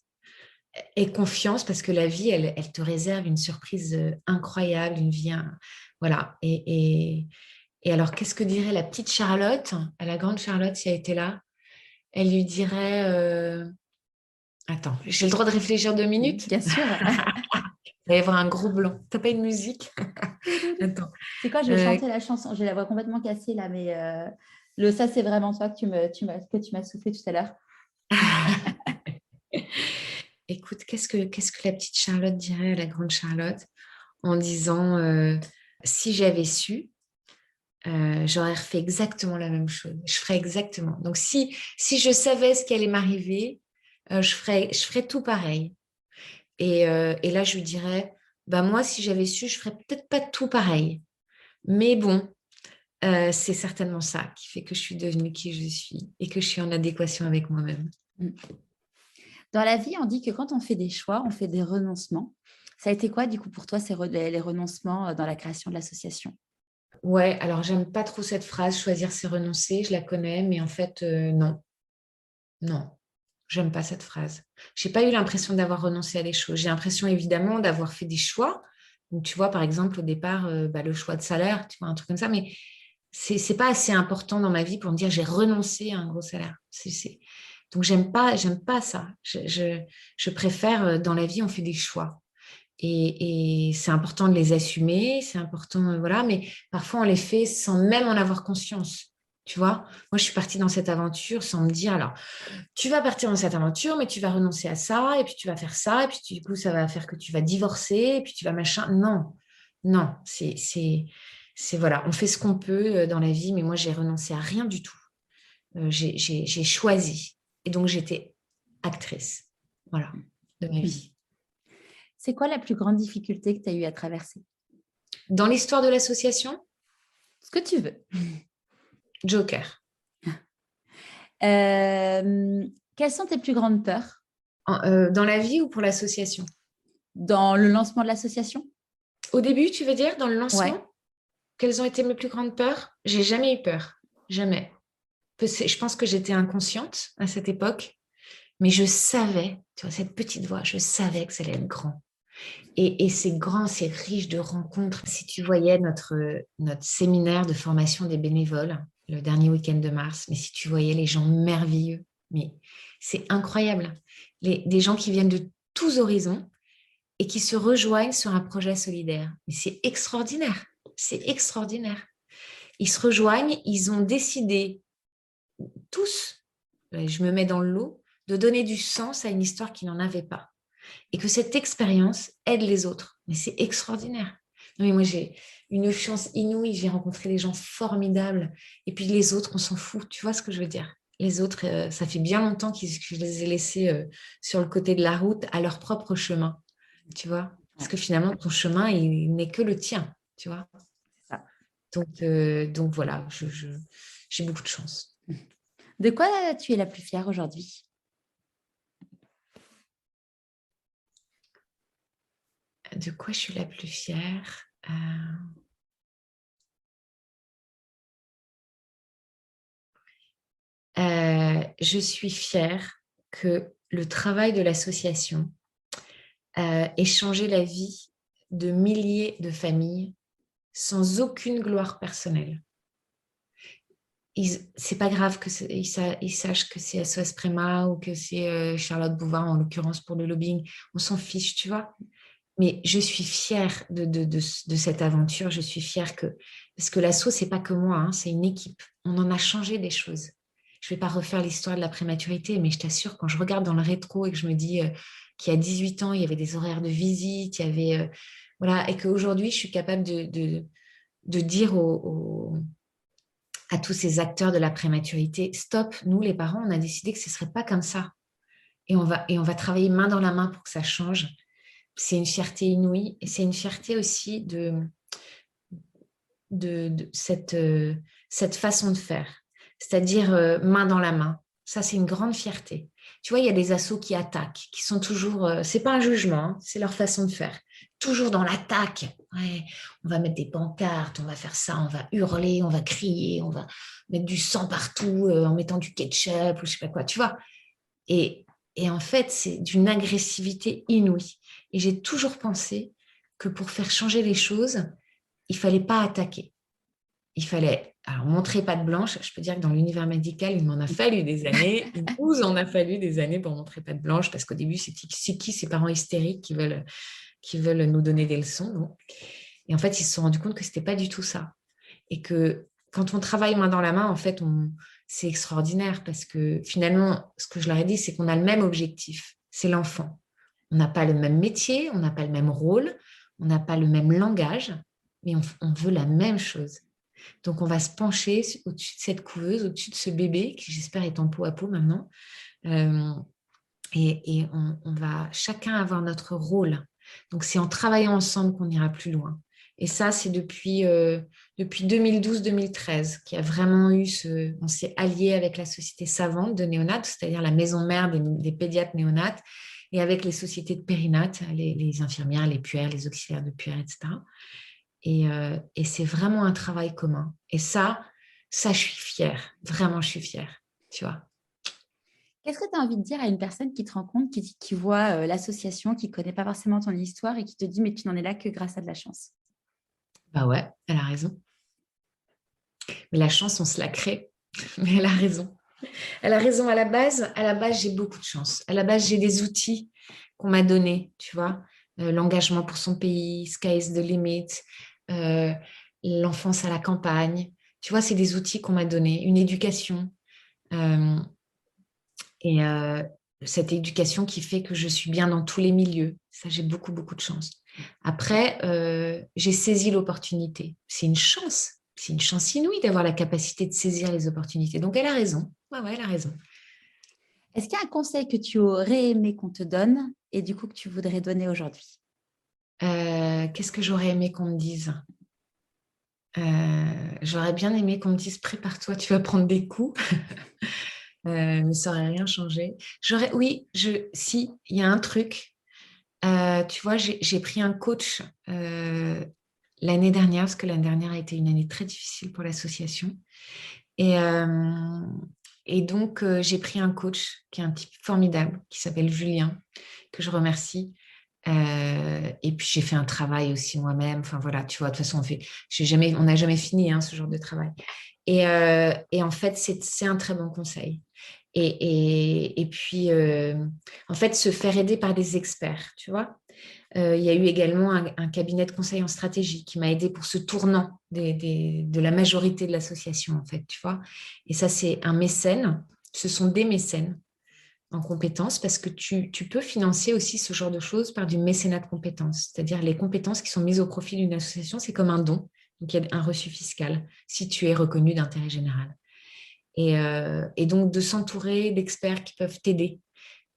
Et confiance, parce que la vie, elle te réserve une surprise incroyable, une vie, voilà. Et alors, qu'est-ce que dirait la petite Charlotte, la grande Charlotte, si elle était là? Elle lui dirait, attends, j'ai le droit de réfléchir 2 minutes? Bien sûr. Il va y avoir un gros blanc. T'as pas une musique? Attends. C'est quoi, je vais Euh, chanter la chanson. J'ai la voix complètement cassée là, mais ça, c'est vraiment toi que tu m'as soufflé tout à l'heure. Écoute, qu'est-ce que la petite Charlotte dirait à la grande Charlotte en disant, si j'avais su, j'aurais fait exactement la même chose. Je ferais exactement. Donc, si je savais ce qui allait m'arriver, je ferais tout pareil. Et là, je lui dirais, bah, moi, si j'avais su, je ferais peut-être pas tout pareil. Mais bon, c'est certainement ça qui fait que je suis devenue qui je suis et que je suis en adéquation avec moi-même. Dans la vie, on dit que quand on fait des choix, on fait des renoncements. Ça a été quoi, du coup, pour toi, les renoncements dans la création de l'association? Ouais, alors j'aime pas trop cette phrase, choisir c'est renoncer, je la connais, mais en fait, non, non, j'aime pas cette phrase. J'ai pas eu l'impression d'avoir renoncé à des choses. J'ai l'impression évidemment d'avoir fait des choix. Donc, tu vois, par exemple, au départ, le choix de salaire, tu vois, un truc comme ça, mais c'est pas assez important dans ma vie pour me dire j'ai renoncé à un gros salaire. Donc, j'aime pas ça. Je préfère, dans la vie, on fait des choix. Et c'est important de les assumer, c'est important, voilà, mais parfois on les fait sans même en avoir conscience. Tu vois, moi je suis partie dans cette aventure sans me dire, alors, tu vas partir dans cette aventure, mais tu vas renoncer à ça, et puis tu vas faire ça, et puis du coup, ça va faire que tu vas divorcer, et puis tu vas machin. Non, non, voilà, on fait ce qu'on peut dans la vie, mais moi j'ai renoncé à rien du tout. J'ai choisi, et donc j'étais actrice, voilà, de ma vie. C'est quoi la plus grande difficulté que tu as eu à traverser? Dans l'histoire de l'association, Ce que tu veux. Joker. Quelles sont tes plus grandes peurs Dans la vie ou pour l'association? dans le lancement de l'association? Au début, tu veux dire, dans le Ouais. lancement, quelles ont été mes plus grandes peurs? J'ai jamais eu peur. Jamais. Je pense que j'étais inconsciente à cette époque, mais je savais, tu vois, cette petite voix, je savais que ça allait être grand. Et c'est grand, c'est riche de rencontres. Si tu voyais notre séminaire de formation des bénévoles, le dernier week-end de mars, mais si tu voyais les gens merveilleux, mais c'est incroyable. Des gens qui viennent de tous horizons et qui se rejoignent sur un projet solidaire. Mais c'est extraordinaire. C'est extraordinaire. Ils se rejoignent, ils ont décidé tous, je me mets dans le lot, de donner du sens à une histoire qui n'en avait pas. Et que cette expérience aide les autres. Mais c'est extraordinaire. Non, mais moi, j'ai une chance inouïe. J'ai rencontré des gens formidables. Et puis les autres, on s'en fout. Tu vois ce que je veux dire? Les autres, ça fait bien longtemps que je les ai laissés sur le côté de la route à leur propre chemin. Tu vois? Parce que finalement, ton chemin, il n'est que le tien. Tu vois? C'est ça. Donc voilà, j'ai beaucoup de chance. De quoi tu es la plus fière aujourd'hui? De quoi je suis la plus fière? Je suis fière que le travail de l'association ait changé la vie de milliers de familles sans aucune gloire personnelle. C'est pas grave ils sachent que c'est SOS Préma ou que c'est Charlotte Bouvard, en l'occurrence pour le lobbying. On s'en fiche, tu vois. Mais je suis fière de cette aventure. Je suis fière parce que l'asso, c'est pas que moi, hein, c'est une équipe. On en a changé des choses. Je vais pas refaire l'histoire de la prématurité, mais je t'assure, quand je regarde dans le rétro et que je me dis qu'il y a 18 ans, il y avait des horaires de visite, il y avait, voilà, et qu'aujourd'hui, je suis capable de dire à tous ces acteurs de la prématurité, stop, nous, les parents, on a décidé que ce serait pas comme ça. Et on va travailler main dans la main pour que ça change. C'est une fierté inouïe et c'est une fierté aussi de cette façon de faire, c'est-à-dire main dans la main. Ça, c'est une grande fierté. Tu vois, il y a des assos qui attaquent, qui sont toujours, c'est pas un jugement, hein, c'est leur façon de faire. Toujours dans l'attaque. Ouais, on va mettre des pancartes, on va faire ça, on va hurler, on va crier, on va mettre du sang partout en mettant du ketchup ou je sais pas quoi, tu vois. Et Et en fait, c'est d'une agressivité inouïe. Et j'ai toujours pensé que pour faire changer les choses, il fallait pas attaquer. Il fallait alors, montrer patte blanche. Je peux dire que dans l'univers médical, il m'en a fallu des années. Il nous en a fallu des années pour montrer patte blanche parce qu'au début, c'est qui ces parents hystériques qui veulent nous donner des leçons. Bon. Et en fait, ils se sont rendus compte que c'était pas du tout ça. Et que quand on travaille main dans la main, en fait, c'est extraordinaire parce que finalement, ce que je leur ai dit, c'est qu'on a le même objectif, c'est l'enfant. On n'a pas le même métier, on n'a pas le même rôle, on n'a pas le même langage, mais on veut la même chose. Donc, on va se pencher au-dessus de cette couveuse, au-dessus de ce bébé, qui j'espère est en peau à peau maintenant. Euh, et on va chacun avoir notre rôle. Donc, c'est en travaillant ensemble qu'on ira plus loin. Et ça, c'est depuis 2012-2013 qu'il y a vraiment eu on s'est allié avec la société savante de néonates, c'est-à-dire la maison mère des pédiatres néonates, et avec les sociétés de périnates, les infirmières, les puères, les auxiliaires de puères, etc. Et c'est vraiment un travail commun. Et ça, je suis fière. Vraiment, je suis fière. Tu vois. Qu'est-ce que tu as envie de dire à une personne qui te rencontre, qui voit l'association, qui ne connaît pas forcément ton histoire et qui te dit mais tu n'en es là que grâce à de la chance? Bah ouais, elle a raison. Mais la chance, on se la crée. Mais elle a raison. Elle a raison. À la base, j'ai beaucoup de chance. À la base, j'ai des outils qu'on m'a donnés, tu vois. L'engagement pour son pays, Sky is the limit, euh, l'enfance à la campagne. Tu vois, c'est des outils qu'on m'a donnés. Une éducation. Euh, et cette éducation qui fait que je suis bien dans tous les milieux. Ça, j'ai beaucoup, beaucoup de chance. Après, j'ai saisi l'opportunité. C'est une chance inouïe d'avoir la capacité de saisir les opportunités. Donc, elle a raison. Ouais, ouais, elle a raison. Est-ce qu'il y a un conseil que tu aurais aimé qu'on te donne et du coup que tu voudrais donner aujourd'hui? Qu'est-ce que j'aurais aimé qu'on me dise? J'aurais bien aimé qu'on me dise prépare-toi, tu vas prendre des coups, mais ça n'aurait rien changé. Oui, si, il y a un truc. Tu vois, j'ai pris un coach l'année dernière, parce que l'année dernière a été une année très difficile pour l'association. Et, euh, et donc, j'ai pris un coach qui est un type formidable, qui s'appelle Julien, que je remercie. Et puis, j'ai fait un travail aussi moi-même. Enfin, voilà, tu vois, de toute façon, on n'a jamais fini hein, ce genre de travail. Et en fait, c'est un très bon conseil. Et puis, en fait, se faire aider par des experts, tu vois. Il y a eu également un cabinet de conseil en stratégie qui m'a aidé pour ce tournant de la majorité de l'association, en fait, tu vois. Et ça, c'est un mécène. Ce sont des mécènes en compétences parce que tu peux financer aussi ce genre de choses par du mécénat de compétences, c'est-à-dire les compétences qui sont mises au profit d'une association, c'est comme un don. Donc, il y a un reçu fiscal si tu es reconnu d'intérêt général. Et donc, de s'entourer d'experts qui peuvent t'aider.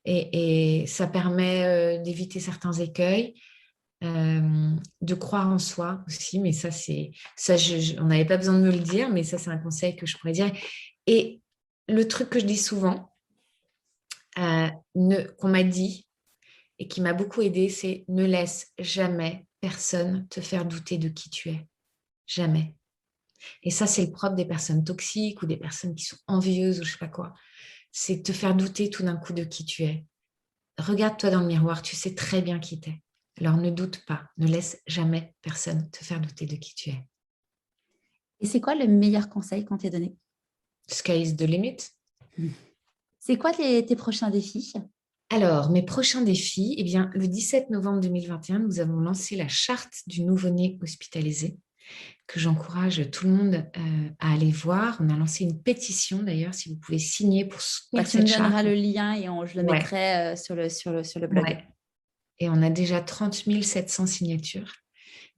Et ça permet d'éviter certains écueils, de croire en soi aussi, mais on n'avait pas besoin de me le dire, mais ça, c'est un conseil que je pourrais dire. Et le truc que je dis souvent, qu'on m'a dit et qui m'a beaucoup aidé, c'est ne laisse jamais personne te faire douter de qui tu es. Jamais. Et ça, c'est le propre des personnes toxiques ou des personnes qui sont envieuses ou je sais pas quoi. C'est te faire douter tout d'un coup de qui tu es. Regarde-toi dans le miroir, tu sais très bien qui tu es. Alors ne doute pas, ne laisse jamais personne te faire douter de qui tu es. Et c'est quoi le meilleur conseil qu'on t'ait donné? Sky is the limit. C'est quoi tes prochains défis? Alors, mes prochains défis, eh bien, le 17 novembre 2021, nous avons lancé la charte du nouveau-né hospitalisé, que j'encourage tout le monde à aller voir. On a lancé une pétition d'ailleurs, si vous pouvez signer pour soutenir Tu me cette charte. donneras le lien et je le Ouais, mettrai sur le blog. ouais. Et on a déjà 30 700 signatures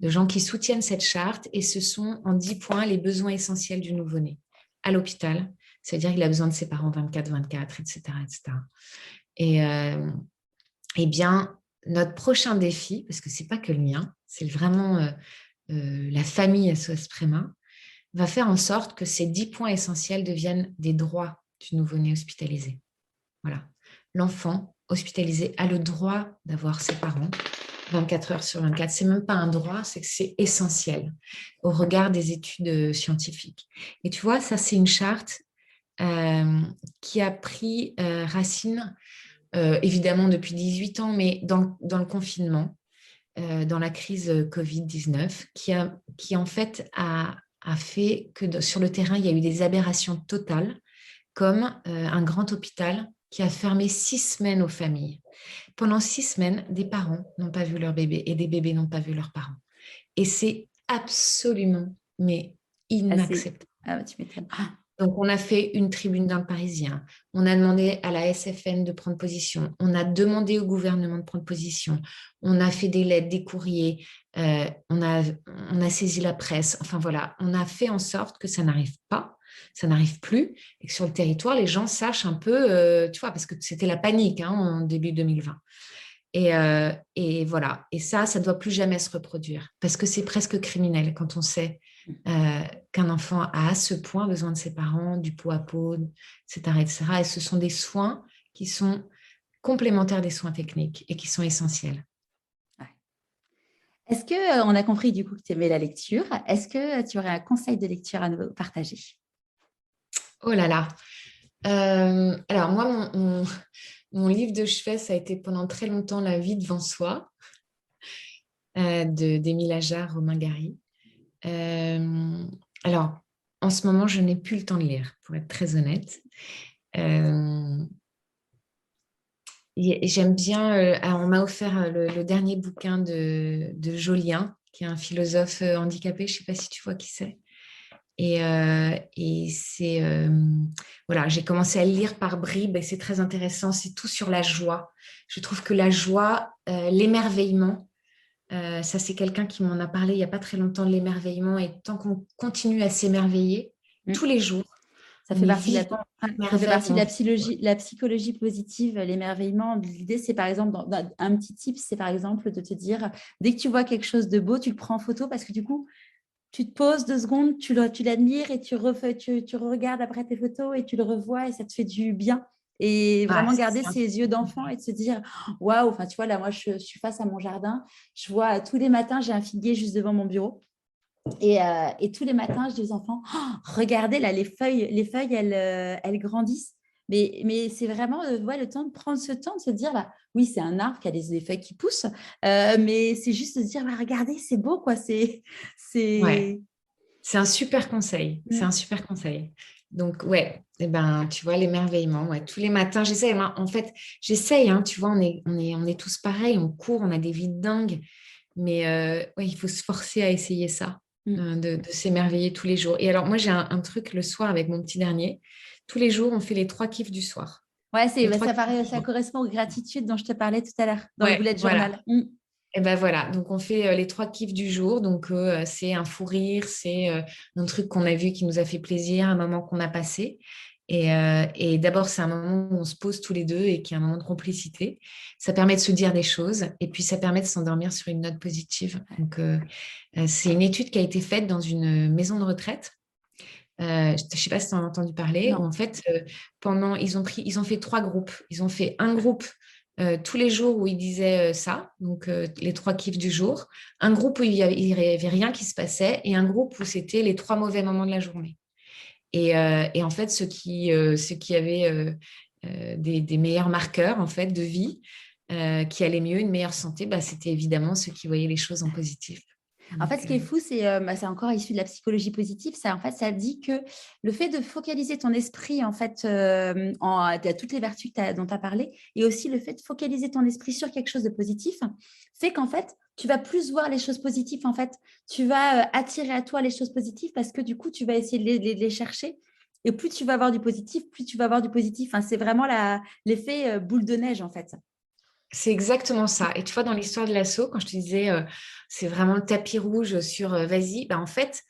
de gens qui soutiennent cette charte et ce sont en 10 points les besoins essentiels du nouveau-né à l'hôpital, c'est-à-dire qu'il a besoin de ses parents 24-24, etc., etc. Et eh bien, notre prochain défi, parce que ce n'est pas que le mien, c'est vraiment la famille SOS Préma, va faire en sorte que ces 10 points essentiels deviennent des droits du nouveau-né hospitalisé. Voilà. L'enfant hospitalisé a le droit d'avoir ses parents 24 heures sur 24. C'est même pas un droit, c'est que c'est essentiel au regard des études scientifiques. Et tu vois, ça, c'est une charte qui a pris racine évidemment depuis 18 ans, mais dans le confinement, dans la crise Covid-19, qui en fait a fait que sur le terrain, il y a eu des aberrations totales, comme un grand hôpital qui a fermé 6 semaines aux familles. Pendant 6 semaines, des parents n'ont pas vu leur bébé et des bébés n'ont pas vu leurs parents. Et c'est absolument, mais Assez. inacceptable. Ah, bah, tu m'étonnes. Donc, on a fait une tribune dans le Parisien. On a demandé à la SFN de prendre position. On a demandé au gouvernement de prendre position. On a fait des lettres, des courriers. On a saisi la presse. Enfin, voilà. On a fait en sorte que ça n'arrive pas, ça n'arrive plus, et que sur le territoire, les gens sachent un peu, tu vois, parce que c'était la panique en début 2020. Et voilà. Et ça ne doit plus jamais se reproduire parce que c'est presque criminel quand on sait qu'un enfant a à ce point besoin de ses parents, du pot à pot, etc., etc. Et ce sont des soins qui sont complémentaires des soins techniques et qui sont essentiels. Ouais. Est-ce que on a compris du coup que tu aimais la lecture? Est-ce que tu aurais un conseil de lecture à nous partager? Oh là là. Alors moi, mon livre de chevet, ça a été pendant très longtemps La vie devant soi d'Émile Ajar, Romain Gary. Alors, en ce moment, je n'ai plus le temps de lire, pour être très honnête. Euh, J'aime bien, on m'a offert le dernier bouquin de Jolien, qui est un philosophe handicapé, je ne sais pas si tu vois qui c'est. Et c'est, voilà, j'ai commencé à le lire par bribes et c'est très intéressant, c'est tout sur la joie. Je trouve que la joie, l'émerveillement, ça c'est quelqu'un qui m'en a parlé il n'y a pas très longtemps, de l'émerveillement, et tant qu'on continue à s'émerveiller tous les jours, Ça on fait est partie de vivant, ça fait merveille. partie de la psychologie positive, l'émerveillement. L'idée, c'est par exemple, un petit tip, c'est par exemple de te dire, dès que tu vois quelque chose de beau, tu le prends en photo parce que du coup, tu te poses 2 secondes, tu l'admires et tu regardes après tes photos et tu le revois et ça te fait du bien. Et Ah, vraiment ça, garder c'est un ces truc. yeux d'enfant et de se dire, waouh, enfin, tu vois, là, moi, je suis face à mon jardin. Je vois tous les matins, j'ai un figuier juste devant mon bureau. Et tous les matins, je dis aux enfants, oh, regardez là, les feuilles elles grandissent. Mais c'est vraiment ouais, le temps de prendre ce temps de se dire, là, oui, c'est un arbre qui a des feuilles qui poussent, mais c'est juste de se dire, bah, regardez, c'est beau, quoi. Ouais, C'est... c'est un super conseil. C'est un Mm. super conseil. Donc, ouais, eh ben, tu vois, l'émerveillement. Ouais. Tous les matins, j'essaye. En fait, j'essaye, hein, tu vois, on est tous pareils, on court, on a des vies de dingue. Mais ouais, il faut se forcer à essayer ça, Mm. de s'émerveiller tous les jours. Et alors, moi, j'ai un truc le soir avec mon petit dernier. Tous les jours, on fait les 3 kiffs du soir. Ouais, Les bah, trois kiffs du ça jour. correspond aux gratitudes dont je te parlais tout à l'heure, dans le Ouais, bullet voilà. journal. Mm. Et ben voilà, donc on fait les 3 kiffs du jour. Donc c'est un fou rire, c'est un truc qu'on a vu qui nous a fait plaisir, un moment qu'on a passé. Et d'abord, c'est un moment où on se pose tous les deux et qui est un moment de complicité. Ça permet de se dire des choses et puis ça permet de s'endormir sur une note positive. Donc c'est une étude qui a été faite dans une maison de retraite. Je ne sais pas si tu en as entendu parler, où Non. en fait, ils ont fait 3 groupes. Ils ont fait un groupe tous les jours où ils disaient ça, donc les 3 kiffs du jour, un groupe où il y avait rien qui se passait, et un groupe où c'était les 3 mauvais moments de la journée. Et en fait, ceux qui avaient des meilleurs marqueurs en fait de vie, qui allaient mieux, une meilleure santé, bah, c'était évidemment ceux qui voyaient les choses en positif. En fait, Donc, ce qui est fou, c'est encore issu de la psychologie positive. Ça dit que le fait de focaliser ton esprit, en fait, à toutes les vertus dont tu as parlé, et aussi le fait de focaliser ton esprit sur quelque chose de positif, fait qu'en fait, tu vas plus voir les choses positives. En fait, tu vas attirer à toi les choses positives parce que du coup, tu vas essayer de les chercher. Et plus tu vas avoir du positif, plus tu vas avoir du positif. Enfin, c'est vraiment l'effet boule de neige, en fait. c'est exactement ça. Et tu vois, dans l'histoire de l'assaut, quand je te disais, c'est vraiment le tapis rouge sur vas-y, bah, en fait,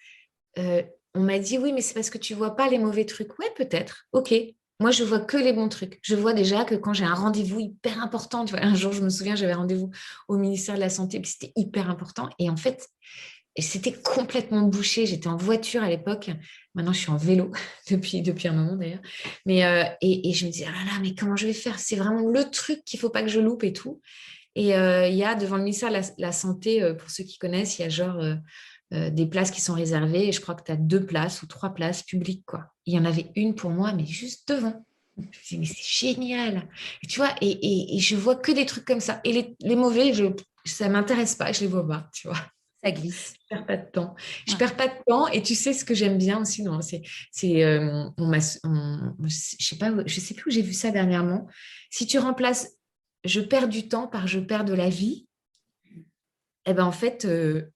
euh, on m'a dit oui, mais c'est parce que tu vois pas les mauvais trucs. Ouais, peut-être. Ok. Moi, je vois que les bons trucs. Je vois déjà que quand j'ai un rendez-vous hyper important, tu vois, un jour, je me souviens, j'avais rendez-vous au ministère de la Santé, puis c'était hyper important. Et en fait, c'était complètement bouché. J'étais en voiture à l'époque. Maintenant, je suis en vélo depuis un moment d'ailleurs. Et je me disais, ah là là, mais comment je vais faire? C'est vraiment le truc qu'il faut pas que je loupe et tout. Et il y a devant le ministère de la Santé, pour ceux qui connaissent, il y a genre des places qui sont réservées. Et je crois que tu as 2 places ou 3 places publiques, quoi. Il y en avait une pour moi, mais juste devant. Je me dis, mais c'est génial. Et tu vois, et je vois que des trucs comme ça. Et les mauvais, ça ne m'intéresse pas, je ne les vois pas, tu vois. Ça glisse. Je perds pas de temps. Je Ouais. perds pas de temps. Et tu sais ce que j'aime bien aussi, non, je sais plus où j'ai vu ça dernièrement. Si tu remplaces je perds du temps par je perds de la vie, eh ben en fait,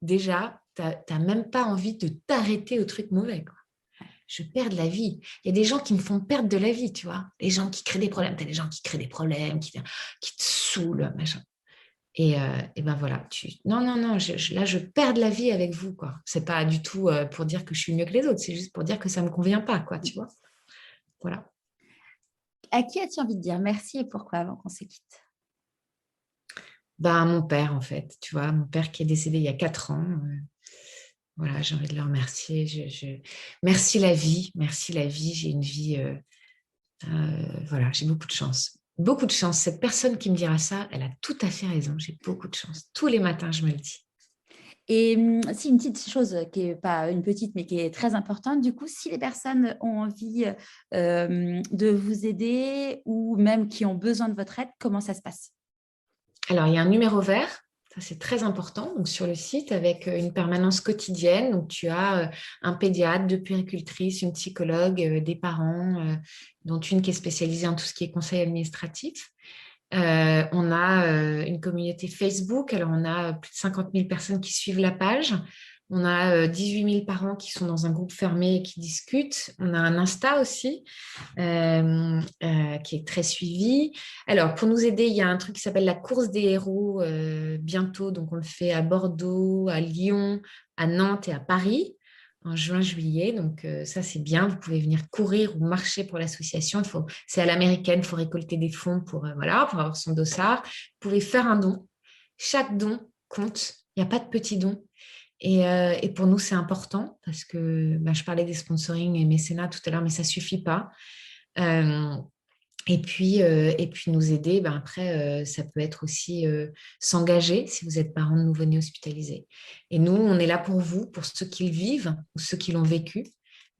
déjà, tu n'as même pas envie de t'arrêter au truc mauvais, quoi. Je perds de la vie. Il y a des gens qui me font perdre de la vie, tu vois. Les gens qui créent des problèmes. Tu as des gens qui créent des problèmes, qui te saoulent, machin. Et ben voilà, non, non, non, là, je perds de la vie avec vous, quoi. C'est pas du tout pour dire que je suis mieux que les autres, c'est juste pour dire que ça me convient pas, quoi, tu vois. Voilà. À qui as-tu envie de dire merci et pourquoi avant qu'on se quitte? Ben, mon père, en fait, tu vois, mon père qui est décédé il y a 4 ans. Voilà, j'ai envie de le remercier. Merci la vie, merci la vie. J'ai une vie, voilà, j'ai beaucoup de chance. Beaucoup de chance. Cette personne qui me dira ça, elle a tout à fait raison. J'ai beaucoup de chance. Tous les matins, je me le dis. Et si une petite chose qui n'est pas une petite, mais qui est très importante, du coup, si les personnes ont envie de vous aider ou même qui ont besoin de votre aide, comment ça se passe? Alors, il y a un numéro vert, ça c'est très important, donc sur le site avec une permanence quotidienne. Donc, tu as un pédiatre, deux puéricultrices, une psychologue, des parents, dont une qui est spécialisée en tout ce qui est conseil administratif. On a une communauté Facebook, alors on a plus de 50 000 personnes qui suivent la page. On a 18 000 parents qui sont dans un groupe fermé et qui discutent. On a un Insta aussi qui est très suivi. Alors, pour nous aider, il y a un truc qui s'appelle la course des héros bientôt. Donc, on le fait à Bordeaux, à Lyon, à Nantes et à Paris en juin-juillet. Donc, ça, c'est bien. Vous pouvez venir courir ou marcher pour l'association. C'est à l'américaine, il faut récolter des fonds voilà, pour avoir son dossard. Vous pouvez faire un don. Chaque don compte. Il n'y a pas de petit don. Et pour nous, c'est important parce que je parlais des sponsoring et mécénat tout à l'heure, mais ça ne suffit pas. Euh, et puis nous aider, après, ça peut être aussi s'engager si vous êtes parent de nouveau-nés hospitalisés. Et nous, on est là pour vous, pour ceux qui le vivent ou ceux qui l'ont vécu.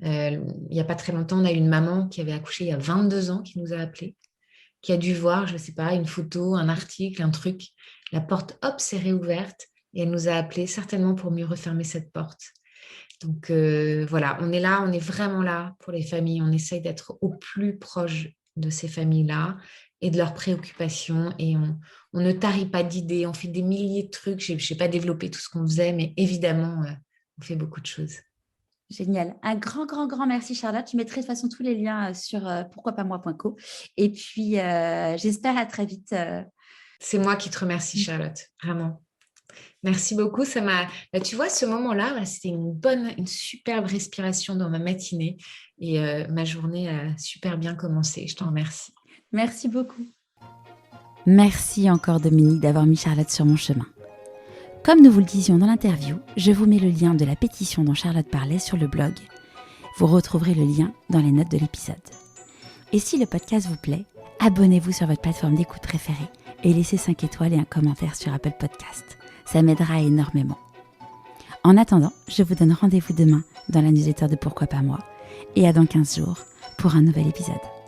Il n'y a pas très longtemps, on a eu une maman qui avait accouché il y a 22 ans qui nous a appelés, qui a dû voir, je ne sais pas, une photo, un article, un truc. La porte, hop, s'est réouverte et elle nous a appelés certainement pour mieux refermer cette porte. Donc voilà, on est là, on est vraiment là pour les familles. On essaye d'être au plus proche de ces familles-là et de leurs préoccupations. Et on ne tarit pas d'idées, on fait des milliers de trucs. Je n'ai pas développé tout ce qu'on faisait, mais évidemment, on fait beaucoup de choses. Génial. Un grand, grand, grand merci, Charlotte. Je mettrai de toute façon tous les liens sur pourquoipasmoi.co. Et puis, j'espère à très vite. C'est moi qui te remercie, Charlotte, vraiment. Merci beaucoup. Tu vois, ce moment-là, c'était une superbe respiration dans ma matinée et ma journée a super bien commencé. Je t'en remercie. Merci beaucoup. Merci encore Dominique d'avoir mis Charlotte sur mon chemin. Comme nous vous le disions dans l'interview, je vous mets le lien de la pétition dont Charlotte parlait sur le blog. Vous retrouverez le lien dans les notes de l'épisode. Et si le podcast vous plaît, abonnez-vous sur votre plateforme d'écoute préférée et laissez 5 étoiles et un commentaire sur Apple Podcast. Ça m'aidera énormément. En attendant, je vous donne rendez-vous demain dans la newsletter de Pourquoi pas moi et à dans 15 jours pour un nouvel épisode.